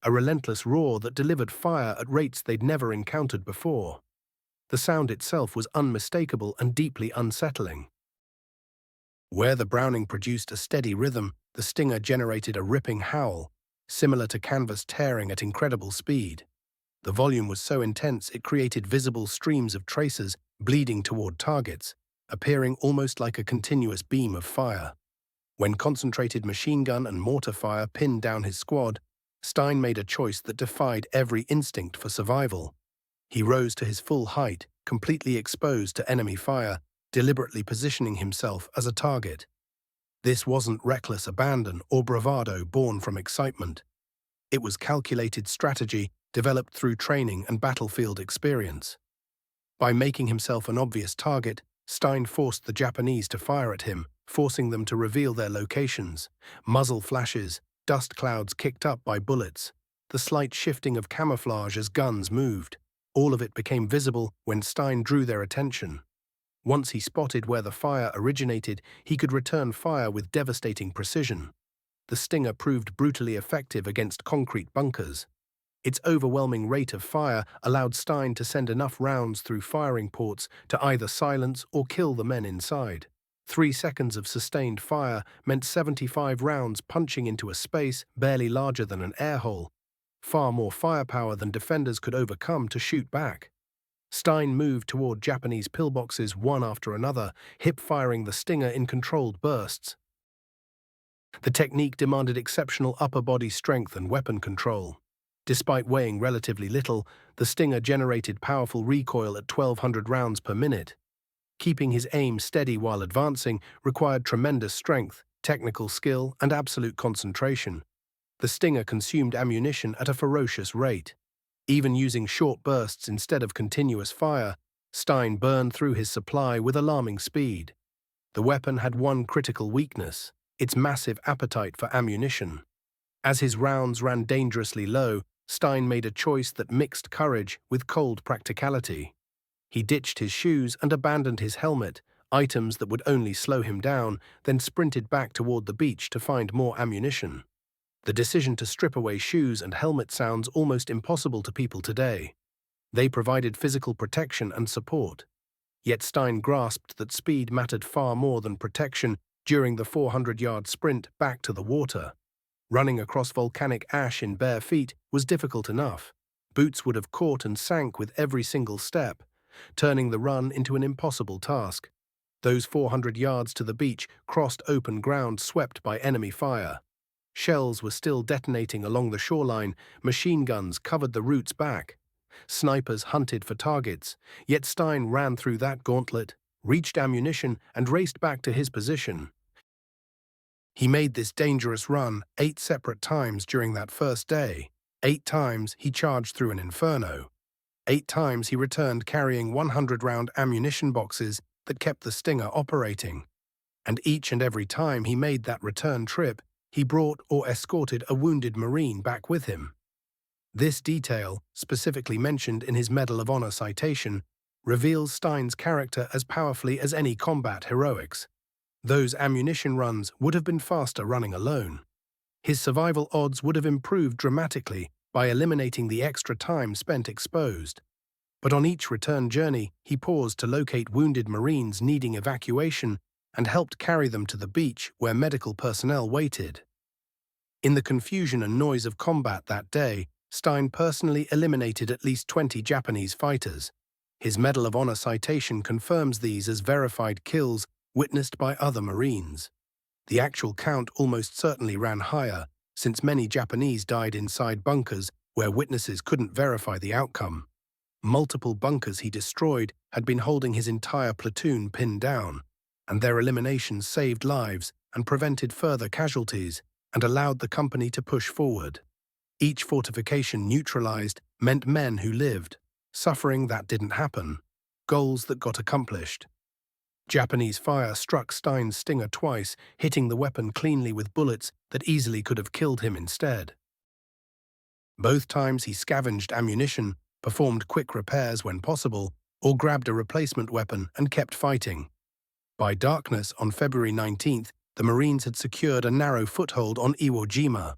[SPEAKER 1] a relentless roar that delivered fire at rates they'd never encountered before. The sound itself was unmistakable and deeply unsettling. Where the Browning produced a steady rhythm, the Stinger generated a ripping howl, similar to canvas tearing at incredible speed. The volume was so intense it created visible streams of tracers bleeding toward targets, appearing almost like a continuous beam of fire. When concentrated machine gun and mortar fire pinned down his squad, Stein made a choice that defied every instinct for survival. He rose to his full height, completely exposed to enemy fire, deliberately positioning himself as a target. This wasn't reckless abandon or bravado born from excitement. It was calculated strategy developed through training and battlefield experience. By making himself an obvious target, Stein forced the Japanese to fire at him, forcing them to reveal their locations. Muzzle flashes, dust clouds kicked up by bullets, the slight shifting of camouflage as guns moved. All of it became visible when Stein drew their attention. Once he spotted where the fire originated, he could return fire with devastating precision. The Stinger proved brutally effective against concrete bunkers. Its overwhelming rate of fire allowed Stein to send enough rounds through firing ports to either silence or kill the men inside. 3 seconds of sustained fire meant 75 rounds punching into a space barely larger than an air hole, far more firepower than defenders could overcome to shoot back. Stein moved toward Japanese pillboxes one after another, hip-firing the Stinger in controlled bursts. The technique demanded exceptional upper body strength and weapon control. Despite weighing relatively little, the Stinger generated powerful recoil at 1,200 rounds per minute. Keeping his aim steady while advancing required tremendous strength, technical skill, and absolute concentration. The Stinger consumed ammunition at a ferocious rate. Even using short bursts instead of continuous fire, Stein burned through his supply with alarming speed. The weapon had one critical weakness: its massive appetite for ammunition. As his rounds ran dangerously low, Stein made a choice that mixed courage with cold practicality. He ditched his shoes and abandoned his helmet, items that would only slow him down, then sprinted back toward the beach to find more ammunition. The decision to strip away shoes and helmet sounds almost impossible to people today. They provided physical protection and support. Yet Stein grasped that speed mattered far more than protection during the 400-yard sprint back to the water. Running across volcanic ash in bare feet was difficult enough. Boots would have caught and sank with every single step, turning the run into an impossible task. Those 400 yards to the beach crossed open ground swept by enemy fire. Shells were still detonating along the shoreline, machine guns covered the routes back. Snipers hunted for targets, yet Stein ran through that gauntlet, reached ammunition, and raced back to his position. He made this dangerous run 8 separate times during that first day. 8 times he charged through an inferno. 8 times he returned carrying 100-round ammunition boxes that kept the Stinger operating. And each and every time he made that return trip, he brought or escorted a wounded Marine back with him. This detail, specifically mentioned in his Medal of Honor citation, reveals Stein's character as powerfully as any combat heroics. Those ammunition runs would have been faster running alone. His survival odds would have improved dramatically by eliminating the extra time spent exposed. But on each return journey, he paused to locate wounded Marines needing evacuation and helped carry them to the beach where medical personnel waited. In the confusion and noise of combat that day, Stein personally eliminated at least 20 Japanese fighters. His Medal of Honor citation confirms these as verified kills witnessed by other Marines. The actual count almost certainly ran higher, since many Japanese died inside bunkers where witnesses couldn't verify the outcome. Multiple bunkers he destroyed had been holding his entire platoon pinned down, and their eliminations saved lives and prevented further casualties and allowed the company to push forward. Each fortification neutralized meant men who lived, suffering that didn't happen, goals that got accomplished. Japanese fire struck Stein's Stinger twice, hitting the weapon cleanly with bullets that easily could have killed him instead. Both times he scavenged ammunition, performed quick repairs when possible, or grabbed a replacement weapon and kept fighting. By darkness on February 19th, the Marines had secured a narrow foothold on Jima.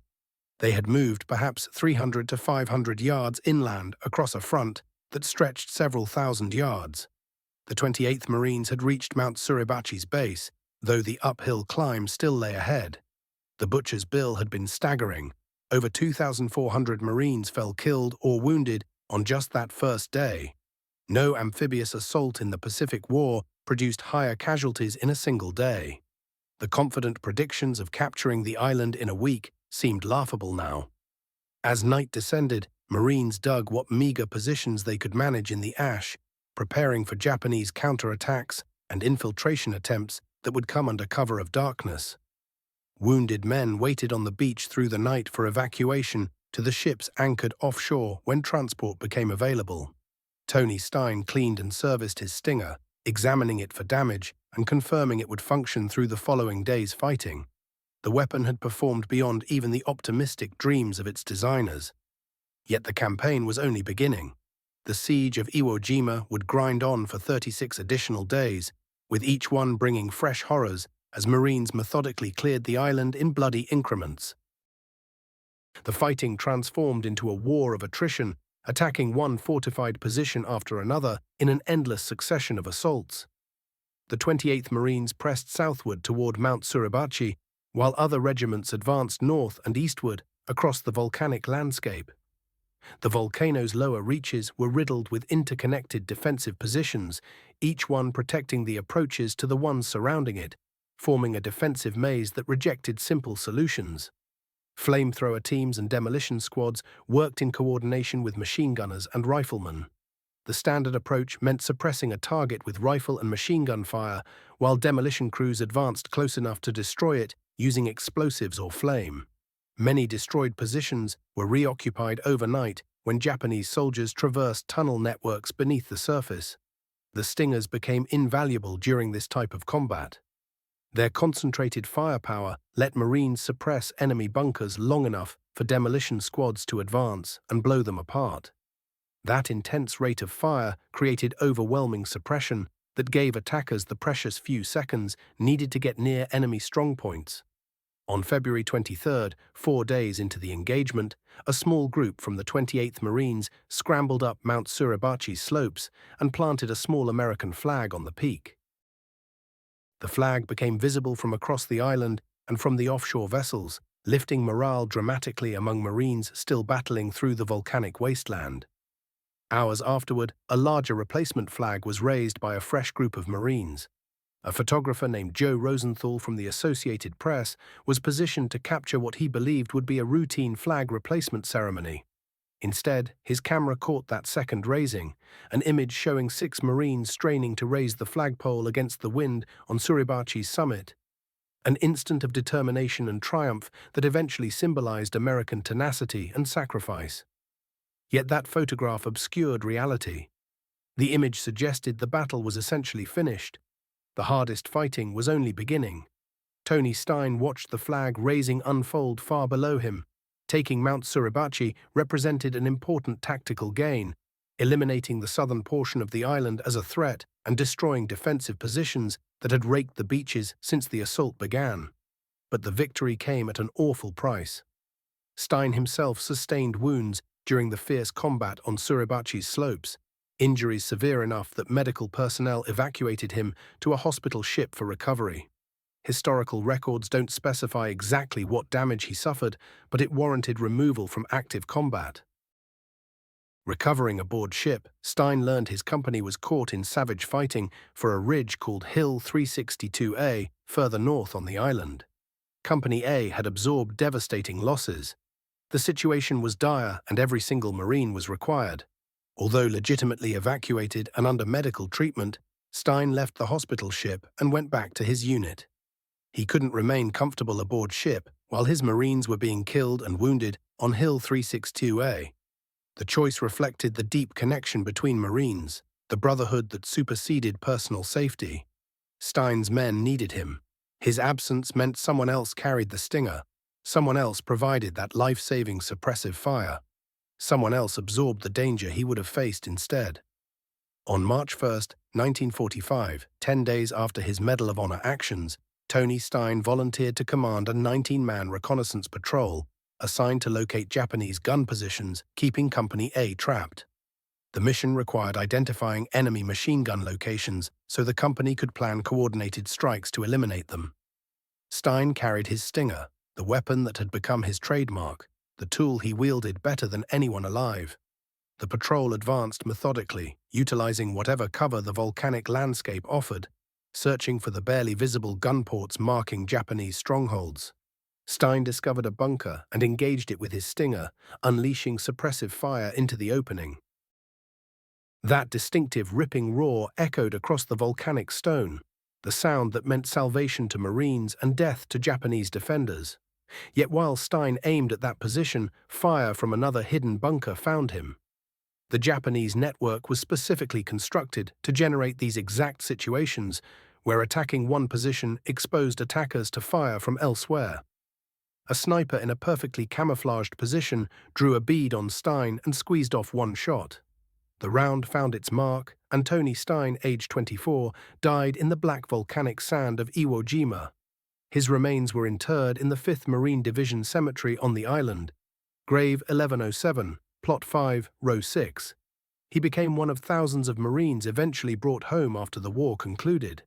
[SPEAKER 1] They had moved perhaps 300 to 500 yards inland across a front that stretched several thousand yards. The 28th Marines had reached Mount Suribachi's base, though the uphill climb still lay ahead. The butcher's bill had been staggering. Over 2,400 Marines fell killed or wounded on just that first day. No amphibious assault in the Pacific War produced higher casualties in a single day. The confident predictions of capturing the island in a week seemed laughable now. As night descended, Marines dug what meager positions they could manage in the ash, preparing for Japanese counterattacks and infiltration attempts that would come under cover of darkness. Wounded men waited on the beach through the night for evacuation to the ships anchored offshore when transport became available. Tony Stein cleaned and serviced his Stinger, examining it for damage and confirming it would function through the following day's fighting. The weapon had performed beyond even the optimistic dreams of its designers. Yet the campaign was only beginning. The siege of Iwo Jima would grind on for 36 additional days, with each one bringing fresh horrors as Marines methodically cleared the island in bloody increments. The fighting transformed into a war of attrition, attacking one fortified position after another in an endless succession of assaults. The 28th Marines pressed southward toward Mount Suribachi, while other regiments advanced north and eastward across the volcanic landscape. The volcano's lower reaches were riddled with interconnected defensive positions, each one protecting the approaches to the ones surrounding it, forming a defensive maze that rejected simple solutions. Flamethrower teams and demolition squads worked in coordination with machine gunners and riflemen. The standard approach meant suppressing a target with rifle and machine gun fire, while demolition crews advanced close enough to destroy it using explosives or flame. Many destroyed positions were reoccupied overnight when Japanese soldiers traversed tunnel networks beneath the surface. The Stingers became invaluable during this type of combat. Their concentrated firepower let Marines suppress enemy bunkers long enough for demolition squads to advance and blow them apart. That intense rate of fire created overwhelming suppression that gave attackers the precious few seconds needed to get near enemy strongpoints. On February 23rd, 4 days into the engagement, a small group from the 28th Marines scrambled up Mount Suribachi's slopes and planted a small American flag on the peak. The flag became visible from across the island and from the offshore vessels, lifting morale dramatically among Marines still battling through the volcanic wasteland. Hours afterward, a larger replacement flag was raised by a fresh group of Marines. A photographer named Joe Rosenthal from the Associated Press was positioned to capture what he believed would be a routine flag replacement ceremony. Instead, his camera caught that second raising, an image showing 6 Marines straining to raise the flagpole against the wind on Suribachi's summit. An instant of determination and triumph that eventually symbolized American tenacity and sacrifice. Yet that photograph obscured reality. The image suggested the battle was essentially finished. The hardest fighting was only beginning. Tony Stein watched the flag raising unfold far below him. Taking Mount Suribachi represented an important tactical gain, eliminating the southern portion of the island as a threat and destroying defensive positions that had raked the beaches since the assault began. But the victory came at an awful price. Stein himself sustained wounds during the fierce combat on Suribachi's slopes, injuries severe enough that medical personnel evacuated him to a hospital ship for recovery. Historical records don't specify exactly what damage he suffered, but it warranted removal from active combat. Recovering aboard ship, Stein learned his company was caught in savage fighting for a ridge called Hill 362A further north on the island. Company A had absorbed devastating losses. The situation was dire and every single Marine was required. Although legitimately evacuated and under medical treatment, Stein left the hospital ship and went back to his unit. He couldn't remain comfortable aboard ship while his Marines were being killed and wounded on Hill 362A. The choice reflected the deep connection between Marines, the brotherhood that superseded personal safety. Stein's men needed him. His absence meant someone else carried the stinger. Someone else provided that life-saving suppressive fire. Someone else absorbed the danger he would have faced instead. On March 1, 1945, 10 days after his Medal of Honor actions, Tony Stein volunteered to command a 19-man reconnaissance patrol assigned to locate Japanese gun positions, keeping Company A trapped. The mission required identifying enemy machine gun locations so the company could plan coordinated strikes to eliminate them. Stein carried his Stinger, the weapon that had become his trademark, the tool he wielded better than anyone alive. The patrol advanced methodically, utilizing whatever cover the volcanic landscape offered, searching for the barely visible gun ports marking Japanese strongholds. Stein discovered a bunker and engaged it with his Stinger, unleashing suppressive fire into the opening. That distinctive ripping roar echoed across the volcanic stone, the sound that meant salvation to Marines and death to Japanese defenders. Yet while Stein aimed at that position, fire from another hidden bunker found him. The Japanese network was specifically constructed to generate these exact situations, where attacking one position exposed attackers to fire from elsewhere. A sniper in a perfectly camouflaged position drew a bead on Stein and squeezed off one shot. The round found its mark, and Tony Stein, aged 24, died in the black volcanic sand of Iwo Jima. His remains were interred in the 5th Marine Division Cemetery on the island, grave 1107, plot 5, row 6. He became one of thousands of Marines eventually brought home after the war concluded.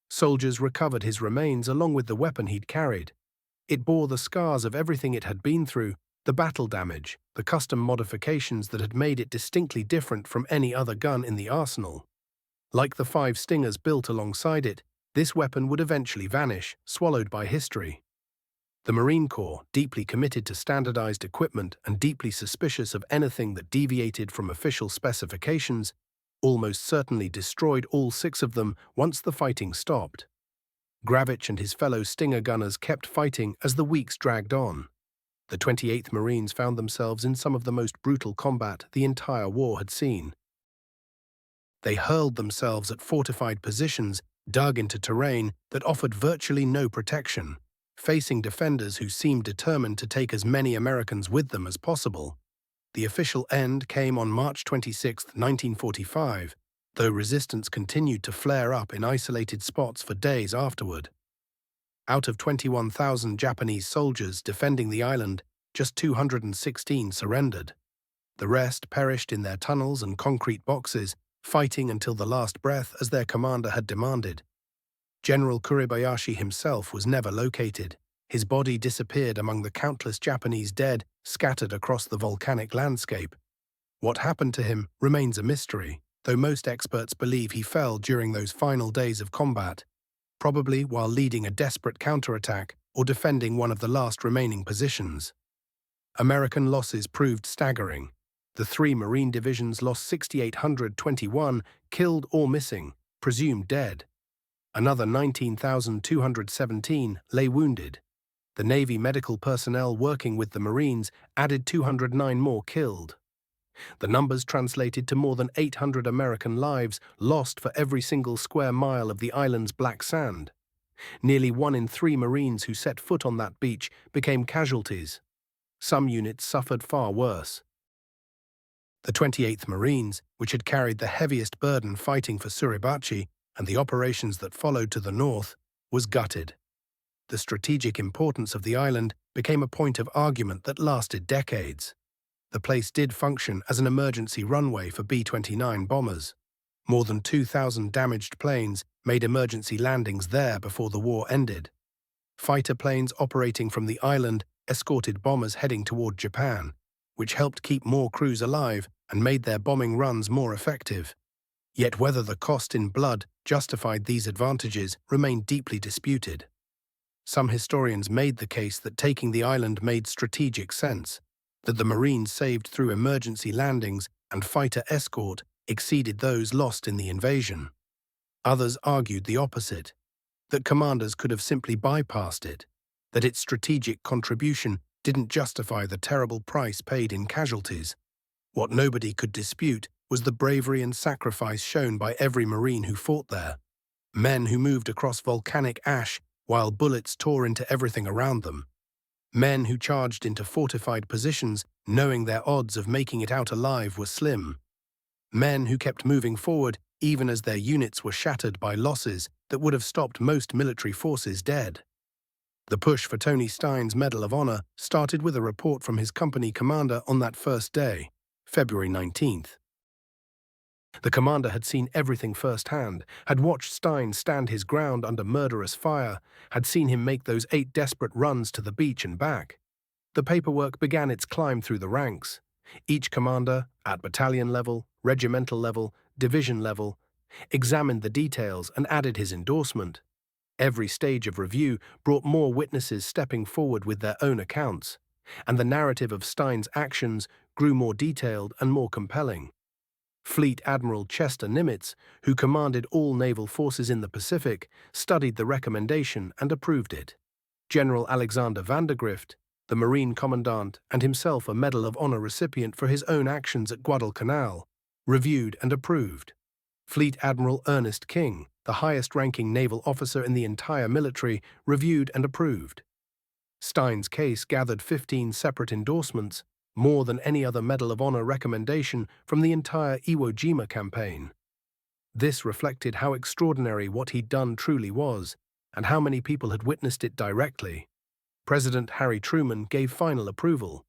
[SPEAKER 1] Soldiers recovered his remains along with the weapon he'd carried. It bore the scars of everything it had been through, the battle damage, the custom modifications that had made it distinctly different from any other gun in the arsenal. Like the 5 Stingers built alongside it, this weapon would eventually vanish, swallowed by history. The Marine Corps, deeply committed to standardized equipment and deeply suspicious of anything that deviated from official specifications, almost certainly destroyed all 6 of them once the fighting stopped. Gravich and his fellow Stinger gunners kept fighting as the weeks dragged on. The 28th Marines found themselves in some of the most brutal combat the entire war had seen. They hurled themselves at fortified positions dug into terrain that offered virtually no protection, facing defenders who seemed determined to take as many Americans with them as possible. The official end came on March 26, 1945, though resistance continued to flare up in isolated spots for days afterward. Out of 21,000 Japanese soldiers defending the island, just 216 surrendered. The rest perished in their tunnels and concrete boxes, fighting until the last breath as their commander had demanded. General Kuribayashi himself was never located. His body disappeared among the countless Japanese dead scattered across the volcanic landscape. What happened to him remains a mystery, though most experts believe he fell during those final days of combat, probably while leading a desperate counterattack or defending one of the last remaining positions. American losses proved staggering. The three Marine divisions lost 6,821 killed or missing, presumed dead. Another 19,217 lay wounded. The Navy medical personnel working with the Marines added 209 more killed. The numbers translated to more than 800 American lives lost for every single square mile of the island's black sand. Nearly 1 in 3 Marines who set foot on that beach became casualties. Some units suffered far worse. The 28th Marines, which had carried the heaviest burden fighting for Suribachi and the operations that followed to the north, was gutted. The strategic importance of the island became a point of argument that lasted decades. The place did function as an emergency runway for B-29 bombers. More than 2,000 damaged planes made emergency landings there before the war ended. Fighter planes operating from the island escorted bombers heading toward Japan, which helped keep more crews alive and made their bombing runs more effective. Yet whether the cost in blood justified these advantages remained deeply disputed. Some historians made the case that taking the island made strategic sense, that the Marines saved through emergency landings and fighter escort exceeded those lost in the invasion. Others argued the opposite, that commanders could have simply bypassed it, that its strategic contribution didn't justify the terrible price paid in casualties. What nobody could dispute was the bravery and sacrifice shown by every Marine who fought there. Men who moved across volcanic ash while bullets tore into everything around them. Men who charged into fortified positions knowing their odds of making it out alive were slim. Men who kept moving forward even as their units were shattered by losses that would have stopped most military forces dead. The push for Tony Stein's Medal of Honor started with a report from his company commander on that first day, February 19th. The commander had seen everything firsthand, had watched Stein stand his ground under murderous fire, had seen him make those 8 desperate runs to the beach and back. The paperwork began its climb through the ranks. Each commander, at battalion level, regimental level, division level, examined the details and added his endorsement. Every stage of review brought more witnesses stepping forward with their own accounts, and the narrative of Stein's actions grew more detailed and more compelling. Fleet Admiral Chester Nimitz, who commanded all naval forces in the Pacific, studied the recommendation and approved it. General Alexander Vandergrift, the Marine Commandant and himself a Medal of Honor recipient for his own actions at Guadalcanal, reviewed and approved. Fleet Admiral Ernest King, the highest-ranking naval officer in the entire military, reviewed and approved. Stein's case gathered 15 separate endorsements, more than any other Medal of Honor recommendation from the entire Iwo Jima campaign. This reflected how extraordinary what he'd done truly was, and how many people had witnessed it directly. President Harry Truman gave final approval.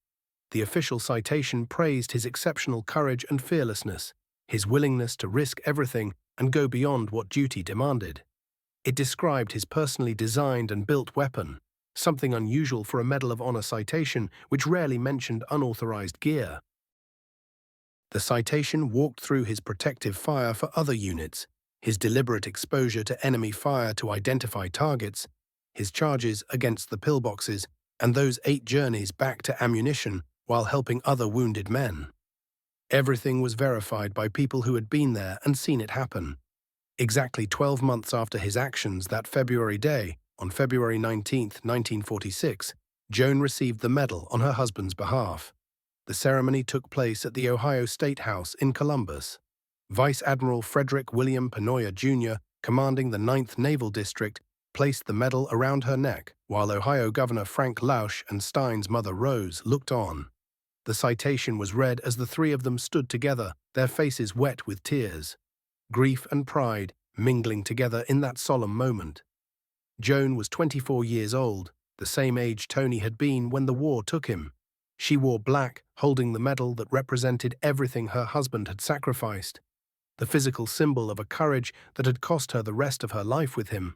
[SPEAKER 1] The official citation praised his exceptional courage and fearlessness, his willingness to risk everything and go beyond what duty demanded. It described his personally designed and built weapon, something unusual for a Medal of Honor citation which rarely mentioned unauthorized gear. The citation walked through his protective fire for other units, his deliberate exposure to enemy fire to identify targets, his charges against the pillboxes, and those 8 journeys back to ammunition while helping other wounded men. Everything was verified by people who had been there and seen it happen. Exactly 12 months after his actions that February day, on February 19, 1946, Joan received the medal on her husband's behalf. The ceremony took place at the Ohio State House in Columbus. Vice Admiral Frederick William Penoyer Jr., commanding the 9th Naval District, placed the medal around her neck, while Ohio Governor Frank Lausch and Stein's mother Rose looked on. The citation was read as the three of them stood together, their faces wet with tears. Grief and pride mingling together in that solemn moment. Joan was 24 years old, the same age Tony had been when the war took him. She wore black, holding the medal that represented everything her husband had sacrificed, the physical symbol of a courage that had cost her the rest of her life with him.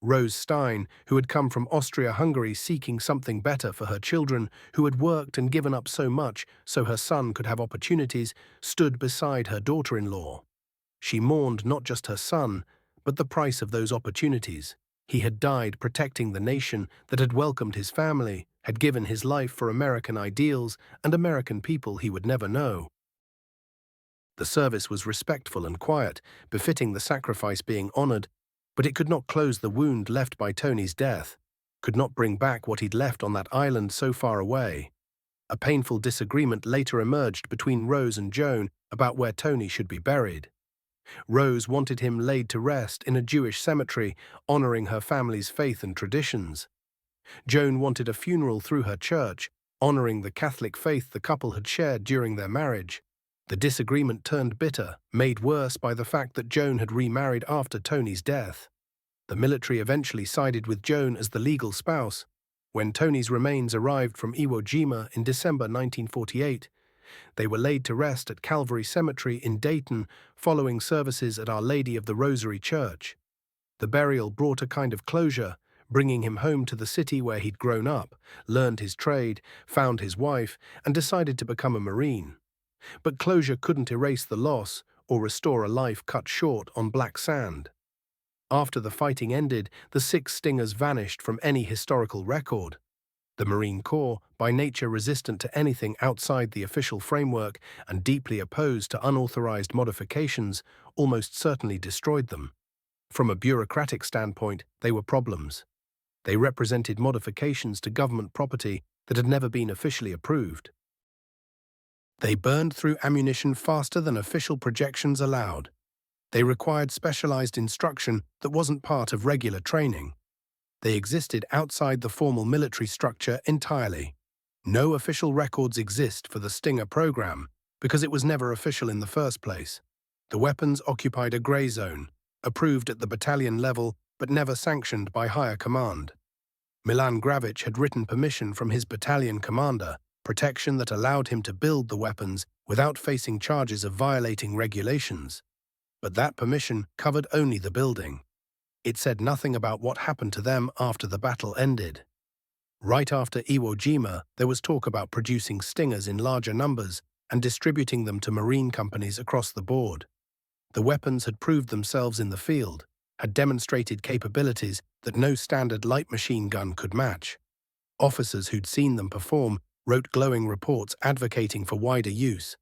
[SPEAKER 1] Rose Stein, who had come from Austria-Hungary seeking something better for her children, who had worked and given up so much so her son could have opportunities, stood beside her daughter-in-law. She mourned not just her son, but the price of those opportunities. He had died protecting the nation that had welcomed his family, had given his life for American ideals and American people he would never know. The service was respectful and quiet, befitting the sacrifice being honored, but it could not close the wound left by Tony's death, could not bring back what he'd left on that island so far away. A painful disagreement later emerged between Rose and Joan about where Tony should be buried. Rose wanted him laid to rest in a Jewish cemetery, honoring her family's faith and traditions. Joan wanted a funeral through her church, honoring the Catholic faith the couple had shared during their marriage. The disagreement turned bitter, made worse by the fact that Joan had remarried after Tony's death. The military eventually sided with Joan as the legal spouse. When Tony's remains arrived from Iwo Jima in December 1948, they were laid to rest at Calvary Cemetery in Dayton following services at Our Lady of the Rosary Church. The burial brought a kind of closure, bringing him home to the city where he'd grown up, learned his trade, found his wife, and decided to become a Marine. But closure couldn't erase the loss or restore a life cut short on black sand. After the fighting ended, the 6 Stingers vanished from any historical record. The Marine Corps, by nature resistant to anything outside the official framework and deeply opposed to unauthorized modifications, almost certainly destroyed them. From a bureaucratic standpoint, they were problems. They represented modifications to government property that had never been officially approved. They burned through ammunition faster than official projections allowed. They required specialized instruction that wasn't part of regular training. They existed outside the formal military structure entirely. No official records exist for the Stinger program because it was never official in the first place. The weapons occupied a gray zone, approved at the battalion level but never sanctioned by higher command. Milan Gravich had written permission from his battalion commander, protection that allowed him to build the weapons without facing charges of violating regulations. But that permission covered only the building. It said nothing about what happened to them after the battle ended. Right after Iwo Jima, there was talk about producing Stingers in larger numbers and distributing them to Marine companies across the board. The weapons had proved themselves in the field, had demonstrated capabilities that no standard light machine gun could match. Officers who'd seen them perform wrote glowing reports advocating for wider use.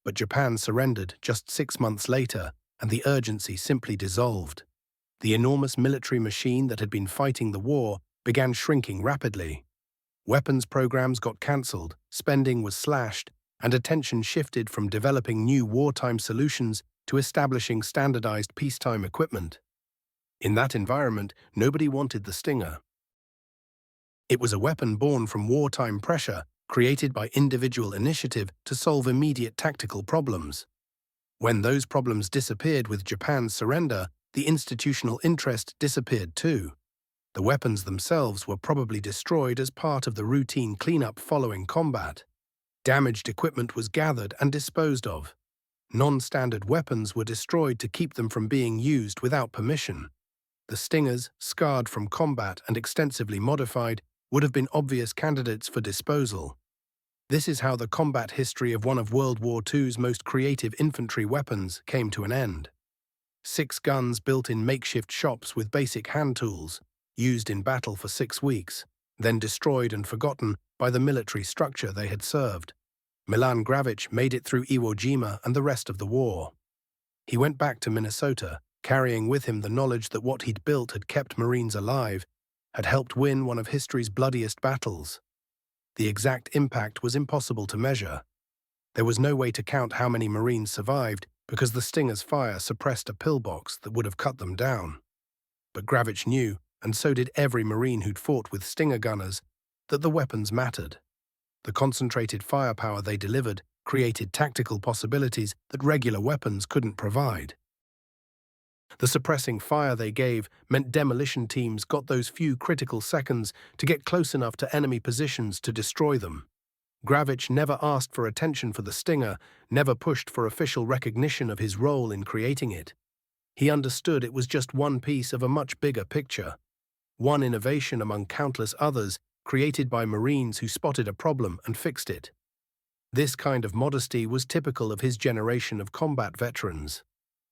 [SPEAKER 1] But Japan surrendered just 6 months later, and the urgency simply dissolved. The enormous military machine that had been fighting the war began shrinking rapidly. Weapons programs got cancelled, spending was slashed, and attention shifted from developing new wartime solutions to establishing standardized peacetime equipment. In that environment, nobody wanted the Stinger. It was a weapon born from wartime pressure, created by individual initiative to solve immediate tactical problems. When those problems disappeared with Japan's surrender, the institutional interest disappeared too. The weapons themselves were probably destroyed as part of the routine cleanup following combat. Damaged equipment was gathered and disposed of. Non-standard weapons were destroyed to keep them from being used without permission. The Stingers, scarred from combat and extensively modified, would have been obvious candidates for disposal. This is how the combat history of one of World War II's most creative infantry weapons came to an end. 6 guns built in makeshift shops with basic hand tools, used in battle for 6 weeks, then destroyed and forgotten by the military structure they had served. Milan Gravich made it through Iwo Jima and the rest of the war. He went back to Minnesota, carrying with him the knowledge that what he'd built had kept Marines alive had helped win one of history's bloodiest battles. The exact impact was impossible to measure. There was no way to count how many Marines survived because the Stinger's fire suppressed a pillbox that would have cut them down. But Gravich knew, and so did every Marine who'd fought with Stinger gunners, that the weapons mattered. The concentrated firepower they delivered created tactical possibilities that regular weapons couldn't provide. The suppressing fire they gave meant demolition teams got those few critical seconds to get close enough to enemy positions to destroy them. Gravich never asked for attention for the Stinger, never pushed for official recognition of his role in creating it. He understood it was just one piece of a much bigger picture, one innovation among countless others created by Marines who spotted a problem and fixed it. This kind of modesty was typical of his generation of combat veterans.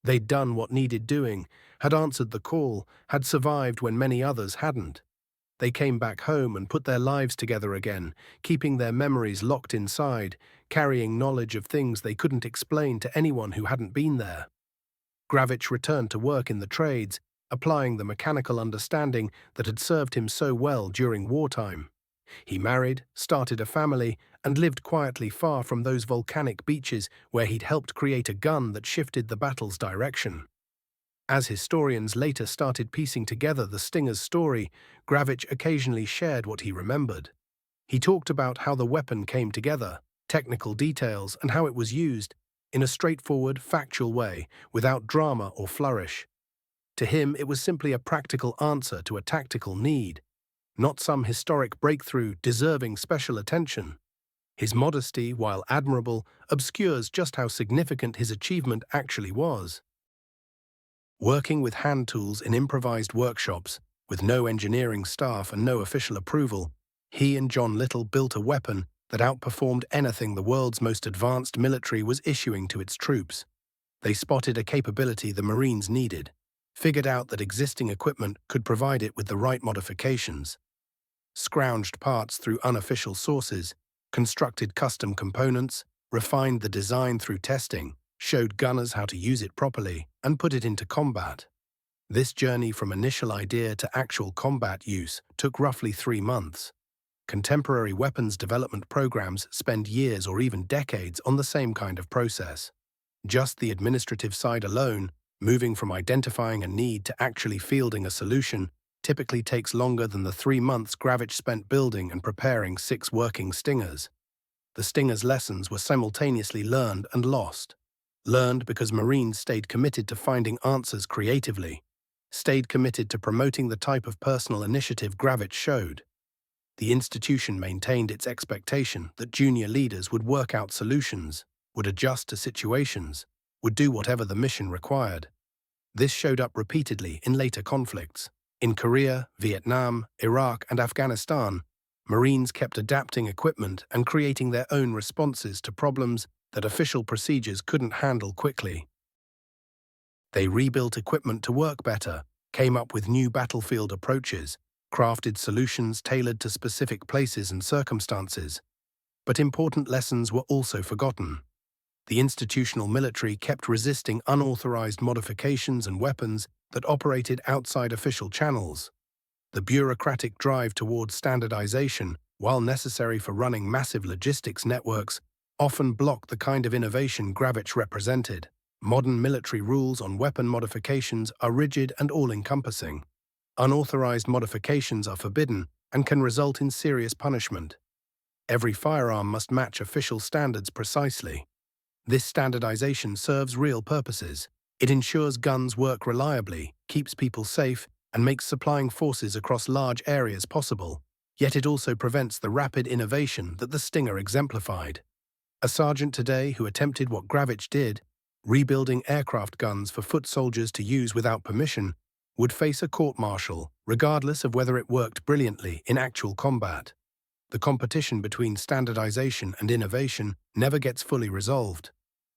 [SPEAKER 1] They'd done what needed doing, had answered the call, had survived when many others hadn't. They came back home and put their lives together again, keeping their memories locked inside, carrying knowledge of things they couldn't explain to anyone who hadn't been there. Gravich returned to work in the trades, applying the mechanical understanding that had served him so well during wartime. He married, started a family, and lived quietly far from those volcanic beaches where he'd helped create a gun that shifted the battle's direction. As historians later started piecing together the Stinger's story, Gravich occasionally shared what he remembered. He talked about how the weapon came together, technical details, and how it was used, in a straightforward, factual way, without drama or flourish. To him, it was simply a practical answer to a tactical need, not some historic breakthrough deserving special attention. His modesty, while admirable, obscures just how significant his achievement actually was. Working with hand tools in improvised workshops, with no engineering staff and no official approval, he and John Little built a weapon that outperformed anything the world's most advanced military was issuing to its troops. They spotted a capability the Marines needed, figured out that existing equipment could provide it with the right modifications, scrounged parts through unofficial sources, constructed custom components, refined the design through testing, showed gunners how to use it properly, and put it into combat. This journey from initial idea to actual combat use took roughly 3 months. Contemporary weapons development programs spend years or even decades on the same kind of process. Just the administrative side alone, moving from identifying a need to actually fielding a solution, typically takes longer than the 3 months Gravich spent building and preparing 6 working Stingers. The Stinger's lessons were simultaneously learned and lost. Learned because Marines stayed committed to finding answers creatively, stayed committed to promoting the type of personal initiative Gravich showed. The institution maintained its expectation that junior leaders would work out solutions, would adjust to situations, would do whatever the mission required. This showed up repeatedly in later conflicts. In Korea, Vietnam, Iraq, and Afghanistan, Marines kept adapting equipment and creating their own responses to problems that official procedures couldn't handle quickly. They rebuilt equipment to work better, came up with new battlefield approaches, crafted solutions tailored to specific places and circumstances. But important lessons were also forgotten. The institutional military kept resisting unauthorized modifications and weapons that operated outside official channels. The bureaucratic drive towards standardization, while necessary for running massive logistics networks, often blocked the kind of innovation Gravich represented. Modern military rules on weapon modifications are rigid and all-encompassing. Unauthorized modifications are forbidden and can result in serious punishment. Every firearm must match official standards precisely. This standardization serves real purposes. It ensures guns work reliably, keeps people safe, and makes supplying forces across large areas possible. Yet it also prevents the rapid innovation that the Stinger exemplified. A sergeant today who attempted what Gravich did, rebuilding aircraft guns for foot soldiers to use without permission, would face a court-martial, regardless of whether it worked brilliantly in actual combat. The competition between standardization and innovation never gets fully resolved.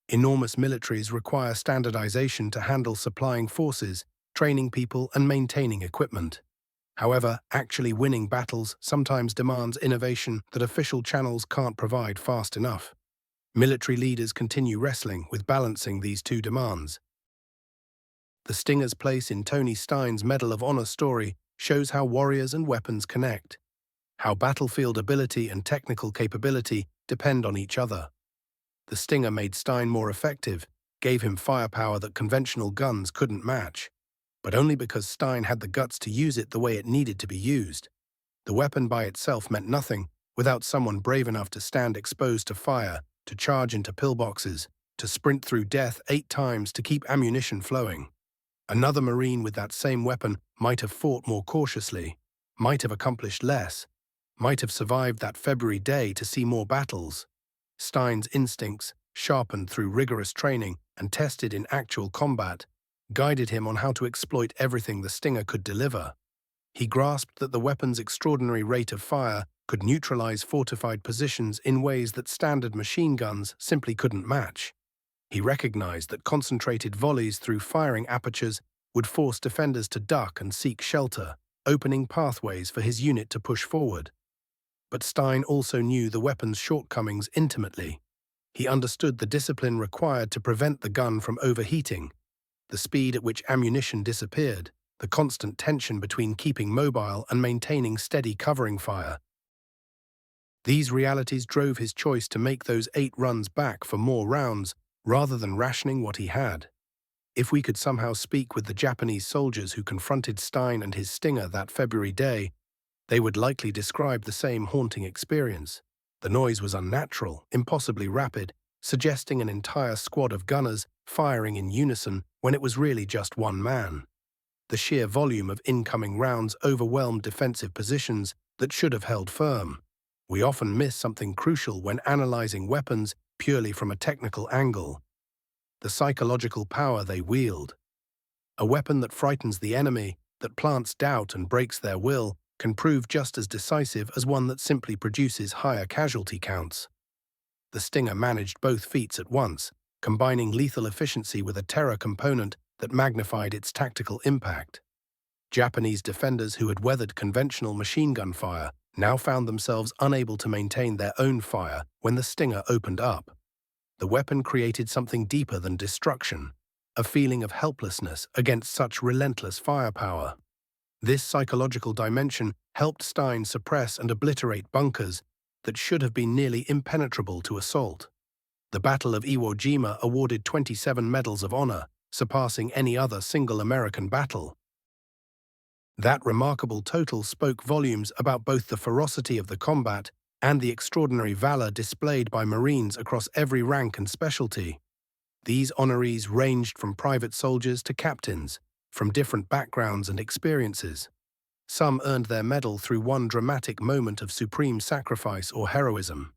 [SPEAKER 1] Enormous militaries require standardization to handle supplying forces, training people, and maintaining equipment. However, actually winning battles sometimes demands innovation that official channels can't provide fast enough. Military leaders continue wrestling with balancing these two demands. The Stinger's place in Tony Stein's Medal of Honor story shows how warriors and weapons connect, how battlefield ability and technical capability depend on each other. The Stinger made Stein more effective, gave him firepower that conventional guns couldn't match, but only because Stein had the guts to use it the way it needed to be used. The weapon by itself meant nothing without someone brave enough to stand exposed to fire, to charge into pillboxes, to sprint through death 8 times to keep ammunition flowing. Another Marine with that same weapon might have fought more cautiously, might have accomplished less, might have survived that February day to see more battles. Stein's instincts, sharpened through rigorous training and tested in actual combat, guided him on how to exploit everything the Stinger could deliver. He grasped that the weapon's extraordinary rate of fire could neutralize fortified positions in ways that standard machine guns simply couldn't match. He recognized that concentrated volleys through firing apertures would force defenders to duck and seek shelter, opening pathways for his unit to push forward. But Stein also knew the weapon's shortcomings intimately. He understood the discipline required to prevent the gun from overheating, the speed at which ammunition disappeared, the constant tension between keeping mobile and maintaining steady covering fire. These realities drove his choice to make those 8 runs back for more rounds rather than rationing what he had. If we could somehow speak with the Japanese soldiers who confronted Stein and his Stinger that February day, they would likely describe the same haunting experience. The noise was unnatural, impossibly rapid, suggesting an entire squad of gunners firing in unison when it was really just one man. The sheer volume of incoming rounds overwhelmed defensive positions that should have held firm. We often miss something crucial when analyzing weapons purely from a technical angle: the psychological power they wield. A weapon that frightens the enemy, that plants doubt and breaks their will, can prove just as decisive as one that simply produces higher casualty counts. The Stinger managed both feats at once, combining lethal efficiency with a terror component that magnified its tactical impact. Japanese defenders who had weathered conventional machine gun fire now found themselves unable to maintain their own fire when the Stinger opened up. The weapon created something deeper than destruction, a feeling of helplessness against such relentless firepower. This psychological dimension helped Stein suppress and obliterate bunkers that should have been nearly impenetrable to assault. The Battle of Iwo Jima awarded 27 medals of honor, surpassing any other single American battle. That remarkable total spoke volumes about both the ferocity of the combat and the extraordinary valor displayed by Marines across every rank and specialty. These honorees ranged from private soldiers to captains, from different backgrounds and experiences. Some earned their medal through one dramatic moment of supreme sacrifice or heroism.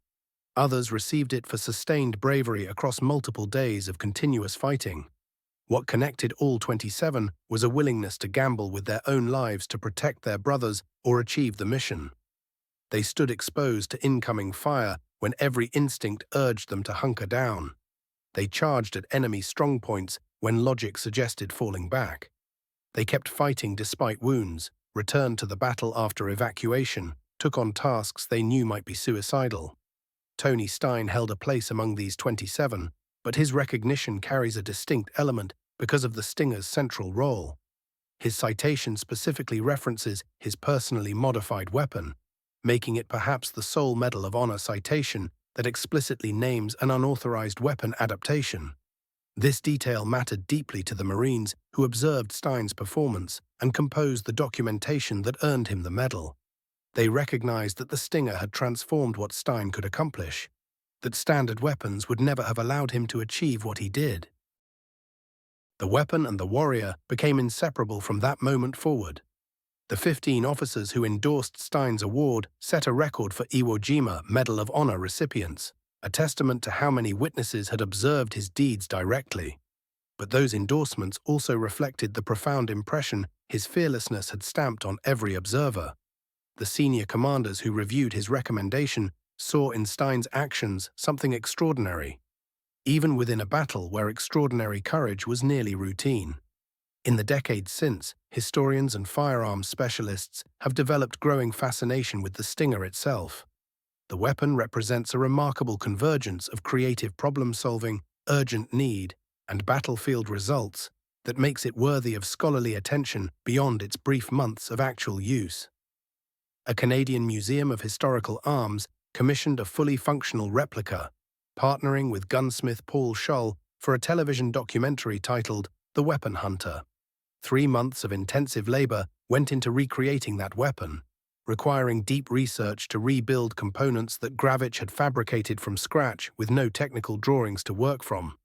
[SPEAKER 1] Others received it for sustained bravery across multiple days of continuous fighting. What connected all 27 was a willingness to gamble with their own lives to protect their brothers or achieve the mission. They stood exposed to incoming fire when every instinct urged them to hunker down. They charged at enemy strongpoints when logic suggested falling back. They kept fighting despite wounds, returned to the battle after evacuation, took on tasks they knew might be suicidal. Tony Stein held a place among these 27, but his recognition carries a distinct element because of the Stinger's central role. His citation specifically references his personally modified weapon, making it perhaps the sole Medal of Honor citation that explicitly names an unauthorized weapon adaptation. This detail mattered deeply to the Marines who observed Stein's performance and composed the documentation that earned him the medal. They recognized that the Stinger had transformed what Stein could accomplish, that standard weapons would never have allowed him to achieve what he did. The weapon and the warrior became inseparable from that moment forward. The 15 officers who endorsed Stein's award set a record for Iwo Jima Medal of Honor recipients, a testament to how many witnesses had observed his deeds directly. But those endorsements also reflected the profound impression his fearlessness had stamped on every observer. The senior commanders who reviewed his recommendation saw in Stein's actions something extraordinary, even within a battle where extraordinary courage was nearly routine. In the decades since, historians and firearms specialists have developed growing fascination with the Stinger itself. The weapon represents a remarkable convergence of creative problem-solving, urgent need, and battlefield results, that makes it worthy of scholarly attention beyond its brief months of actual use. A Canadian Museum of Historical Arms commissioned a fully functional replica, partnering with gunsmith Paul Scholl for a television documentary titled The Weapon Hunter. 3 months of intensive labor went into recreating that weapon, requiring deep research to rebuild components that Gravich had fabricated from scratch with no technical drawings to work from.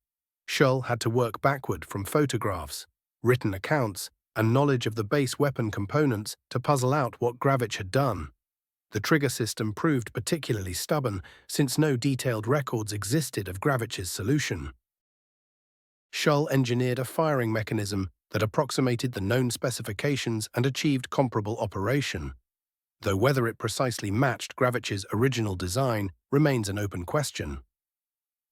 [SPEAKER 1] Scholl had to work backward from photographs, written accounts, and knowledge of the base weapon components to puzzle out what Gravich had done. The trigger system proved particularly stubborn since no detailed records existed of Gravich's solution. Scholl engineered a firing mechanism that approximated the known specifications and achieved comparable operation, though whether it precisely matched Gravich's original design remains an open question.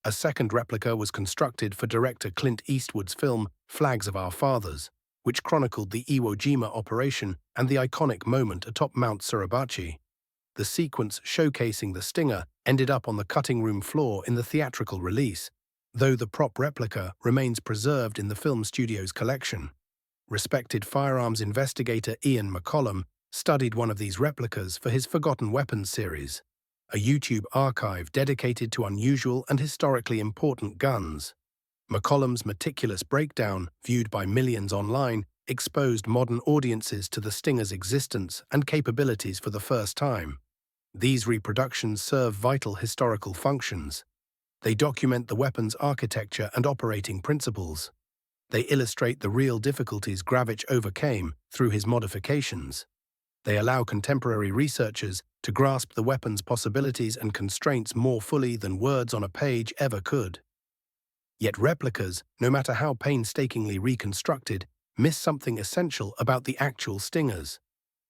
[SPEAKER 1] A second replica was constructed for director Clint Eastwood's film Flags of Our Fathers, which chronicled the Iwo Jima operation and the iconic moment atop Mount Suribachi. The sequence showcasing the Stinger ended up on the cutting room floor in the theatrical release, though the prop replica remains preserved in the film studio's collection. Respected firearms investigator Ian McCollum studied one of these replicas for his Forgotten Weapons series, a YouTube archive dedicated to unusual and historically important guns. McCollum's meticulous breakdown, viewed by millions online, exposed modern audiences to the Stinger's existence and capabilities for the first time. These reproductions serve vital historical functions. They document the weapon's architecture and operating principles. They illustrate the real difficulties Gravich overcame through his modifications. They allow contemporary researchers to grasp the weapon's possibilities and constraints more fully than words on a page ever could. Yet replicas, no matter how painstakingly reconstructed, miss something essential about the actual Stingers.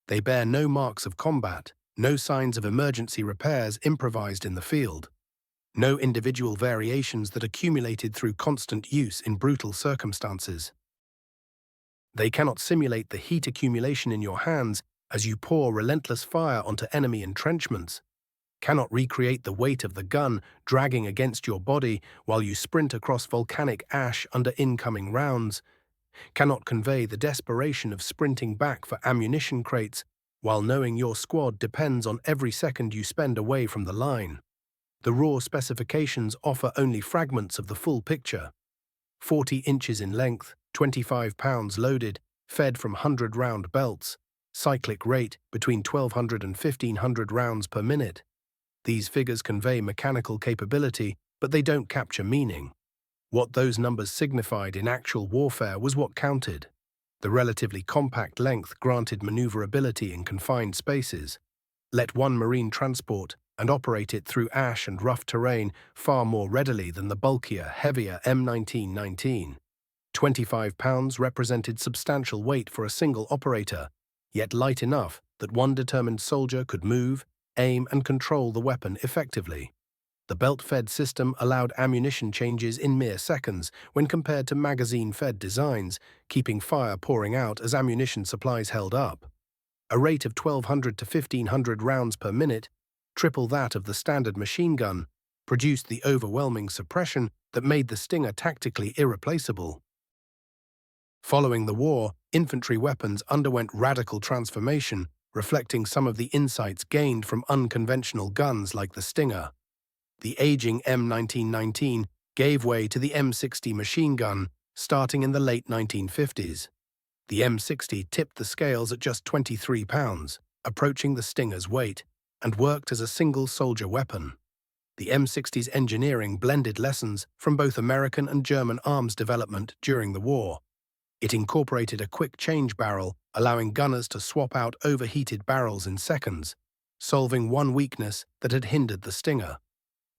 [SPEAKER 1] They bear no marks of combat, no signs of emergency repairs improvised in the field, no individual variations that accumulated through constant use in brutal circumstances. They cannot simulate the heat accumulation in your hands as you pour relentless fire onto enemy entrenchments, cannot recreate the weight of the gun dragging against your body while you sprint across volcanic ash under incoming rounds, cannot convey the desperation of sprinting back for ammunition crates while knowing your squad depends on every second you spend away from the line. The raw specifications offer only fragments of the full picture. 40 inches in length, 25 pounds loaded, fed from 100-round belts, cyclic rate between 1,200 and 1,500 rounds per minute. These figures convey mechanical capability, but they don't capture meaning. What those numbers signified in actual warfare was what counted. The relatively compact length granted maneuverability in confined spaces. Let one Marine transport and operate it through ash and rough terrain far more readily than the bulkier, heavier M1919. 25 pounds represented substantial weight for a single operator, yet light enough that one determined soldier could move, aim, and control the weapon effectively. The belt-fed system allowed ammunition changes in mere seconds when compared to magazine-fed designs, keeping fire pouring out as ammunition supplies held up. A rate of 1,200 to 1,500 rounds per minute, triple that of the standard machine gun, produced the overwhelming suppression that made the Stinger tactically irreplaceable. Following the war, infantry weapons underwent radical transformation, reflecting some of the insights gained from unconventional guns like the Stinger. The aging M1919 gave way to the M60 machine gun, starting in the late 1950s. The M60 tipped the scales at just 23 pounds, approaching the Stinger's weight, and worked as a single-soldier weapon. The M60's engineering blended lessons from both American and German arms development during the war. It incorporated a quick-change barrel, allowing gunners to swap out overheated barrels in seconds, solving one weakness that had hindered the Stinger.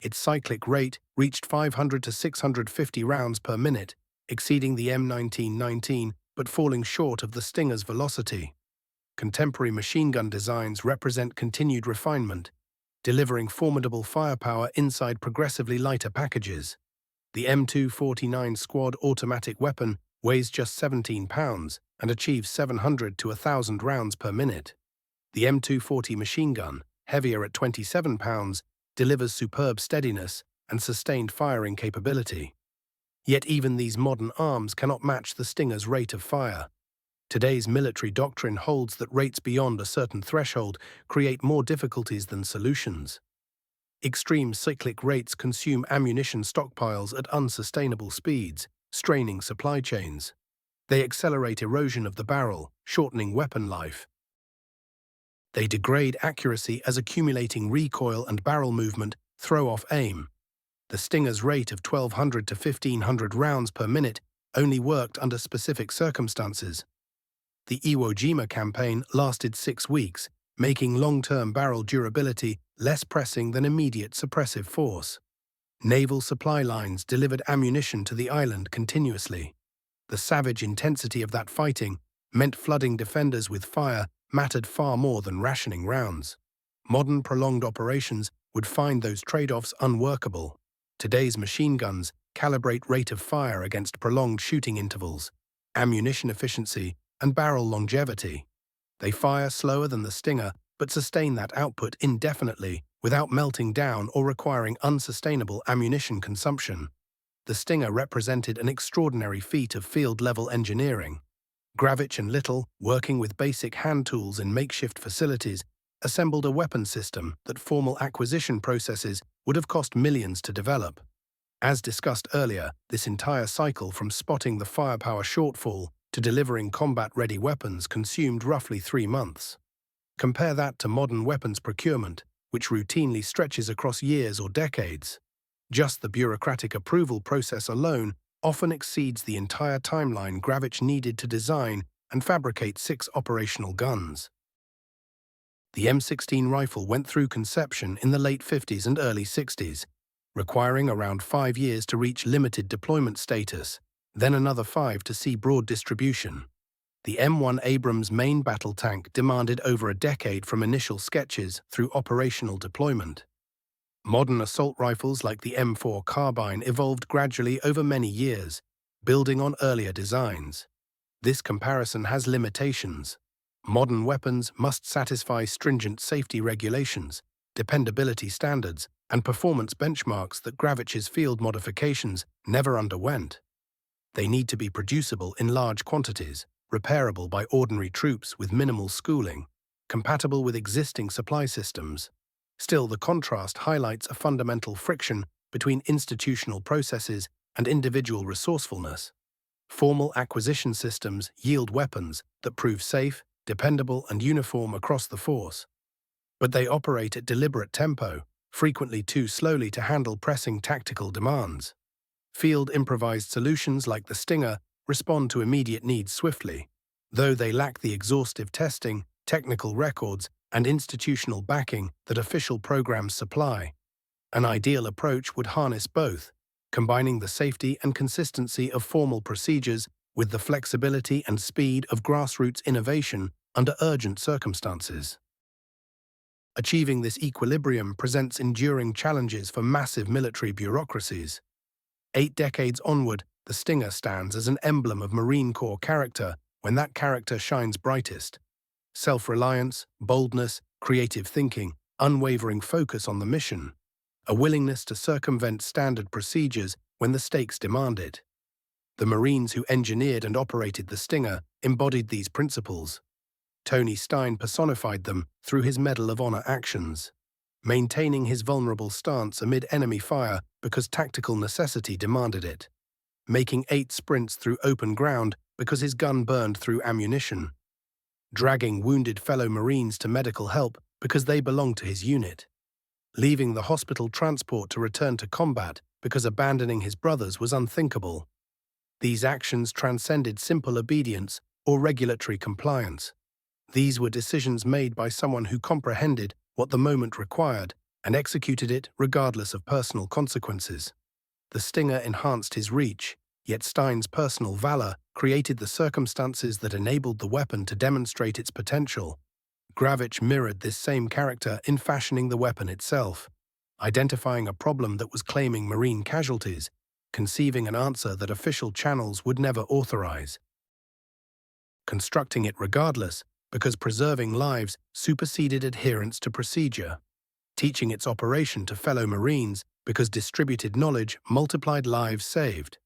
[SPEAKER 1] Its cyclic rate reached 500 to 650 rounds per minute, exceeding the M1919 but falling short of the Stinger's velocity. Contemporary machine gun designs represent continued refinement, delivering formidable firepower inside progressively lighter packages. The M249 Squad automatic weapon weighs just 17 pounds and achieves 700 to 1,000 rounds per minute. The M240 machine gun, heavier at 27 pounds, delivers superb steadiness and sustained firing capability. Yet even these modern arms cannot match the Stinger's rate of fire. Today's military doctrine holds that rates beyond a certain threshold create more difficulties than solutions. Extreme cyclic rates consume ammunition stockpiles at unsustainable speeds, straining supply chains. They accelerate erosion of the barrel, shortening weapon life. They degrade accuracy as accumulating recoil and barrel movement throw off aim. The Stinger's rate of 1,200 to 1,500 rounds per minute only worked under specific circumstances. The Iwo Jima campaign lasted 6 weeks, making long-term barrel durability less pressing than immediate suppressive force. Naval supply lines delivered ammunition to the island continuously. The savage intensity of that fighting meant flooding defenders with fire mattered far more than rationing rounds. Modern prolonged operations would find those trade-offs unworkable. Today's machine guns calibrate rate of fire against prolonged shooting intervals, ammunition efficiency, and barrel longevity. They fire slower than the Stinger, but sustain that output indefinitely without melting down or requiring unsustainable ammunition consumption. The Stinger represented an extraordinary feat of field-level engineering. Gravich and Little, working with basic hand tools in makeshift facilities, assembled a weapon system that formal acquisition processes would have cost millions to develop. As discussed earlier, this entire cycle from spotting the firepower shortfall to delivering combat-ready weapons consumed roughly 3 months. Compare that to modern weapons procurement, which routinely stretches across years or decades. Just the bureaucratic approval process alone often exceeds the entire timeline Gravich needed to design and fabricate 6 operational guns. The M16 rifle went through conception in the late 50s and early 60s, requiring around 5 years to reach limited deployment status, then another 5 to see broad distribution. The M1 Abrams main battle tank demanded over a decade from initial sketches through operational deployment. Modern assault rifles like the M4 carbine evolved gradually over many years, building on earlier designs. This comparison has limitations. Modern weapons must satisfy stringent safety regulations, dependability standards, and performance benchmarks that Gravich's field modifications never underwent. They need to be producible in large quantities, repairable by ordinary troops with minimal schooling, compatible with existing supply systems. Still, the contrast highlights a fundamental friction between institutional processes and individual resourcefulness. Formal acquisition systems yield weapons that prove safe, dependable, and uniform across the force. But they operate at deliberate tempo, frequently too slowly to handle pressing tactical demands. Field improvised solutions like the Stinger respond to immediate needs swiftly, though they lack the exhaustive testing, technical records, and institutional backing that official programs supply. An ideal approach would harness both, combining the safety and consistency of formal procedures with the flexibility and speed of grassroots innovation under urgent circumstances. Achieving this equilibrium presents enduring challenges for massive military bureaucracies. 8 decades onward, the Stinger stands as an emblem of Marine Corps character when that character shines brightest. Self-reliance, boldness, creative thinking, unwavering focus on the mission, a willingness to circumvent standard procedures when the stakes demand it. The Marines who engineered and operated the Stinger embodied these principles. Tony Stein personified them through his Medal of Honor actions, maintaining his vulnerable stance amid enemy fire because tactical necessity demanded it, making 8 sprints through open ground because his gun burned through ammunition, dragging wounded fellow Marines to medical help because they belonged to his unit, leaving the hospital transport to return to combat because abandoning his brothers was unthinkable. These actions transcended simple obedience or regulatory compliance. These were decisions made by someone who comprehended what the moment required and executed it regardless of personal consequences. The Stinger enhanced his reach, yet Stein's personal valor created the circumstances that enabled the weapon to demonstrate its potential. Gravich mirrored this same character in fashioning the weapon itself, identifying a problem that was claiming Marine casualties, conceiving an answer that official channels would never authorize, constructing it regardless because preserving lives superseded adherence to procedure, teaching its operation to fellow Marines because distributed knowledge multiplied lives saved.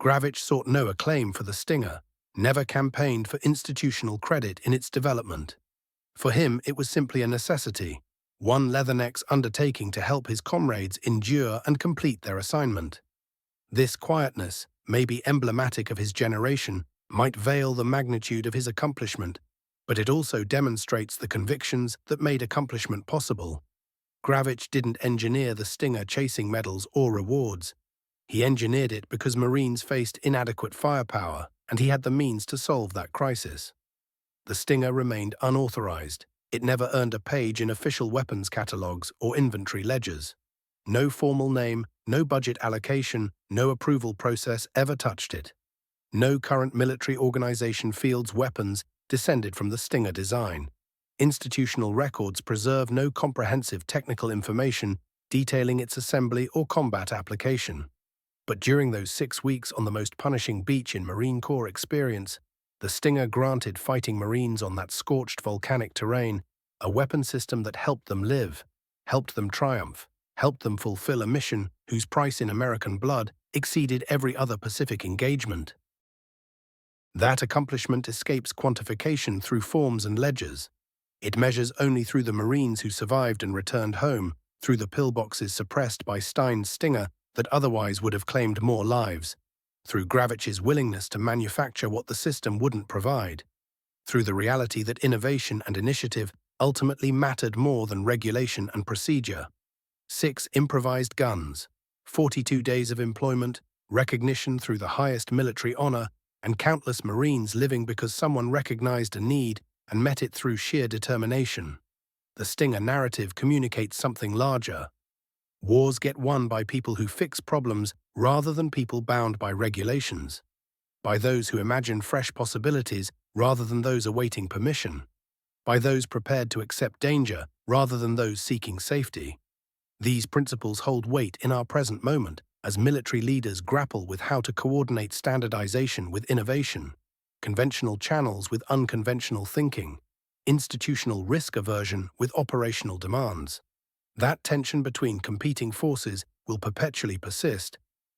[SPEAKER 1] Gravich sought no acclaim for the Stinger, never campaigned for institutional credit in its development. For him, it was simply a necessity, one Leatherneck's undertaking to help his comrades endure and complete their assignment. This quietness, maybe emblematic of his generation, might veil the magnitude of his accomplishment, but it also demonstrates the convictions that made accomplishment possible. Gravich didn't engineer the Stinger chasing medals or rewards. He engineered it because Marines faced inadequate firepower, and he had the means to solve that crisis. The Stinger remained unauthorized. It never earned a page in official weapons catalogs or inventory ledgers. No formal name, no budget allocation, no approval process ever touched it. No current military organization fields weapons descended from the Stinger design. Institutional records preserve no comprehensive technical information detailing its assembly or combat application. But during those 6 weeks on the most punishing beach in Marine Corps experience, the Stinger granted fighting Marines on that scorched volcanic terrain a weapon system that helped them live, helped them triumph, helped them fulfill a mission whose price in American blood exceeded every other Pacific engagement. That accomplishment escapes quantification through forms and ledgers. It measures only through the Marines who survived and returned home, through the pillboxes suppressed by Stein's Stinger that otherwise would have claimed more lives, through Gravich's willingness to manufacture what the system wouldn't provide, through the reality that innovation and initiative ultimately mattered more than regulation and procedure. 6 improvised guns, 42 days of employment, recognition through the highest military honor, and countless Marines living because someone recognized a need and met it through sheer determination. The Stinger narrative communicates something larger. Wars get won by people who fix problems rather than people bound by regulations, by those who imagine fresh possibilities rather than those awaiting permission, by those prepared to accept danger rather than those seeking safety. These principles hold weight in our present moment as military leaders grapple with how to coordinate standardization with innovation, conventional channels with unconventional thinking, institutional risk aversion with operational demands. That tension between competing forces will perpetually persist,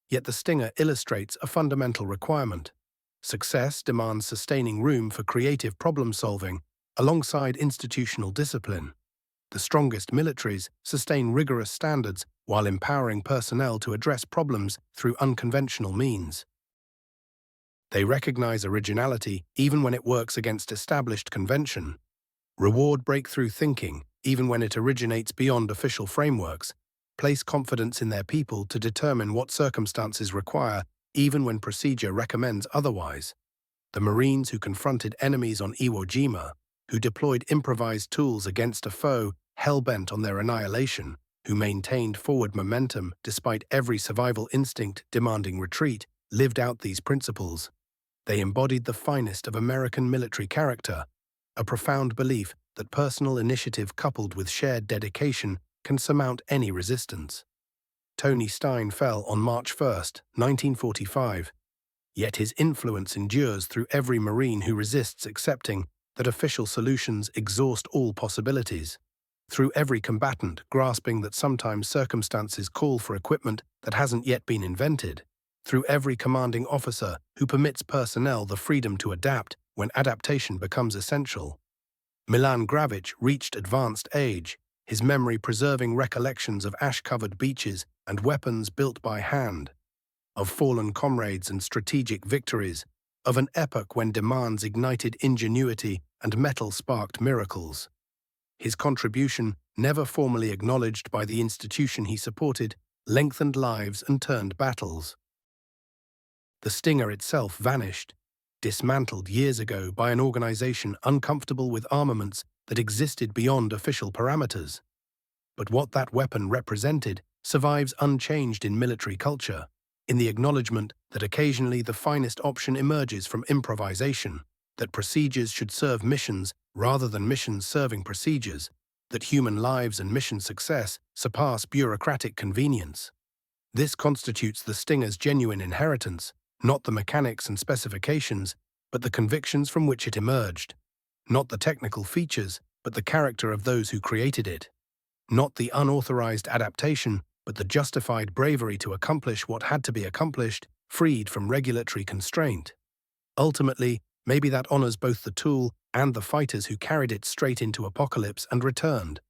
[SPEAKER 1] yet the Stinger illustrates a fundamental requirement. Success demands sustaining room for creative problem-solving alongside institutional discipline. The strongest militaries sustain rigorous standards while empowering personnel to address problems through unconventional means. They recognize originality even when it works against established convention, reward breakthrough thinking even when it originates beyond official frameworks, place confidence in their people to determine what circumstances require even when procedure recommends otherwise. The Marines who confronted enemies on Iwo Jima, who deployed improvised tools against a foe hell-bent on their annihilation, who maintained forward momentum despite every survival instinct demanding retreat, lived out these principles. They embodied the finest of American military character, a profound belief that personal initiative coupled with shared dedication can surmount any resistance. Tony Stein fell on March 1, 1945, yet his influence endures through every Marine who resists accepting that official solutions exhaust all possibilities, through every combatant grasping that sometimes circumstances call for equipment that hasn't yet been invented, through every commanding officer who permits personnel the freedom to adapt when adaptation becomes essential. Milan Gravich reached advanced age, his memory preserving recollections of ash-covered beaches and weapons built by hand, of fallen comrades and strategic victories, of an epoch when demands ignited ingenuity and metal sparked miracles. His contribution, never formally acknowledged by the institution he supported, lengthened lives and turned battles. The Stinger itself vanished, dismantled years ago by an organization uncomfortable with armaments that existed beyond official parameters. But what that weapon represented survives unchanged in military culture, in the acknowledgement that occasionally the finest option emerges from improvisation, that procedures should serve missions rather than missions serving procedures, that human lives and mission success surpass bureaucratic convenience. This constitutes the Stinger's genuine inheritance, not the mechanics and specifications, but the convictions from which it emerged. Not the technical features, but the character of those who created it. Not the unauthorized adaptation, but the justified bravery to accomplish what had to be accomplished freed from regulatory constraint. Ultimately, maybe that honors both the tool and the fighters who carried it straight into Apocalypse and returned.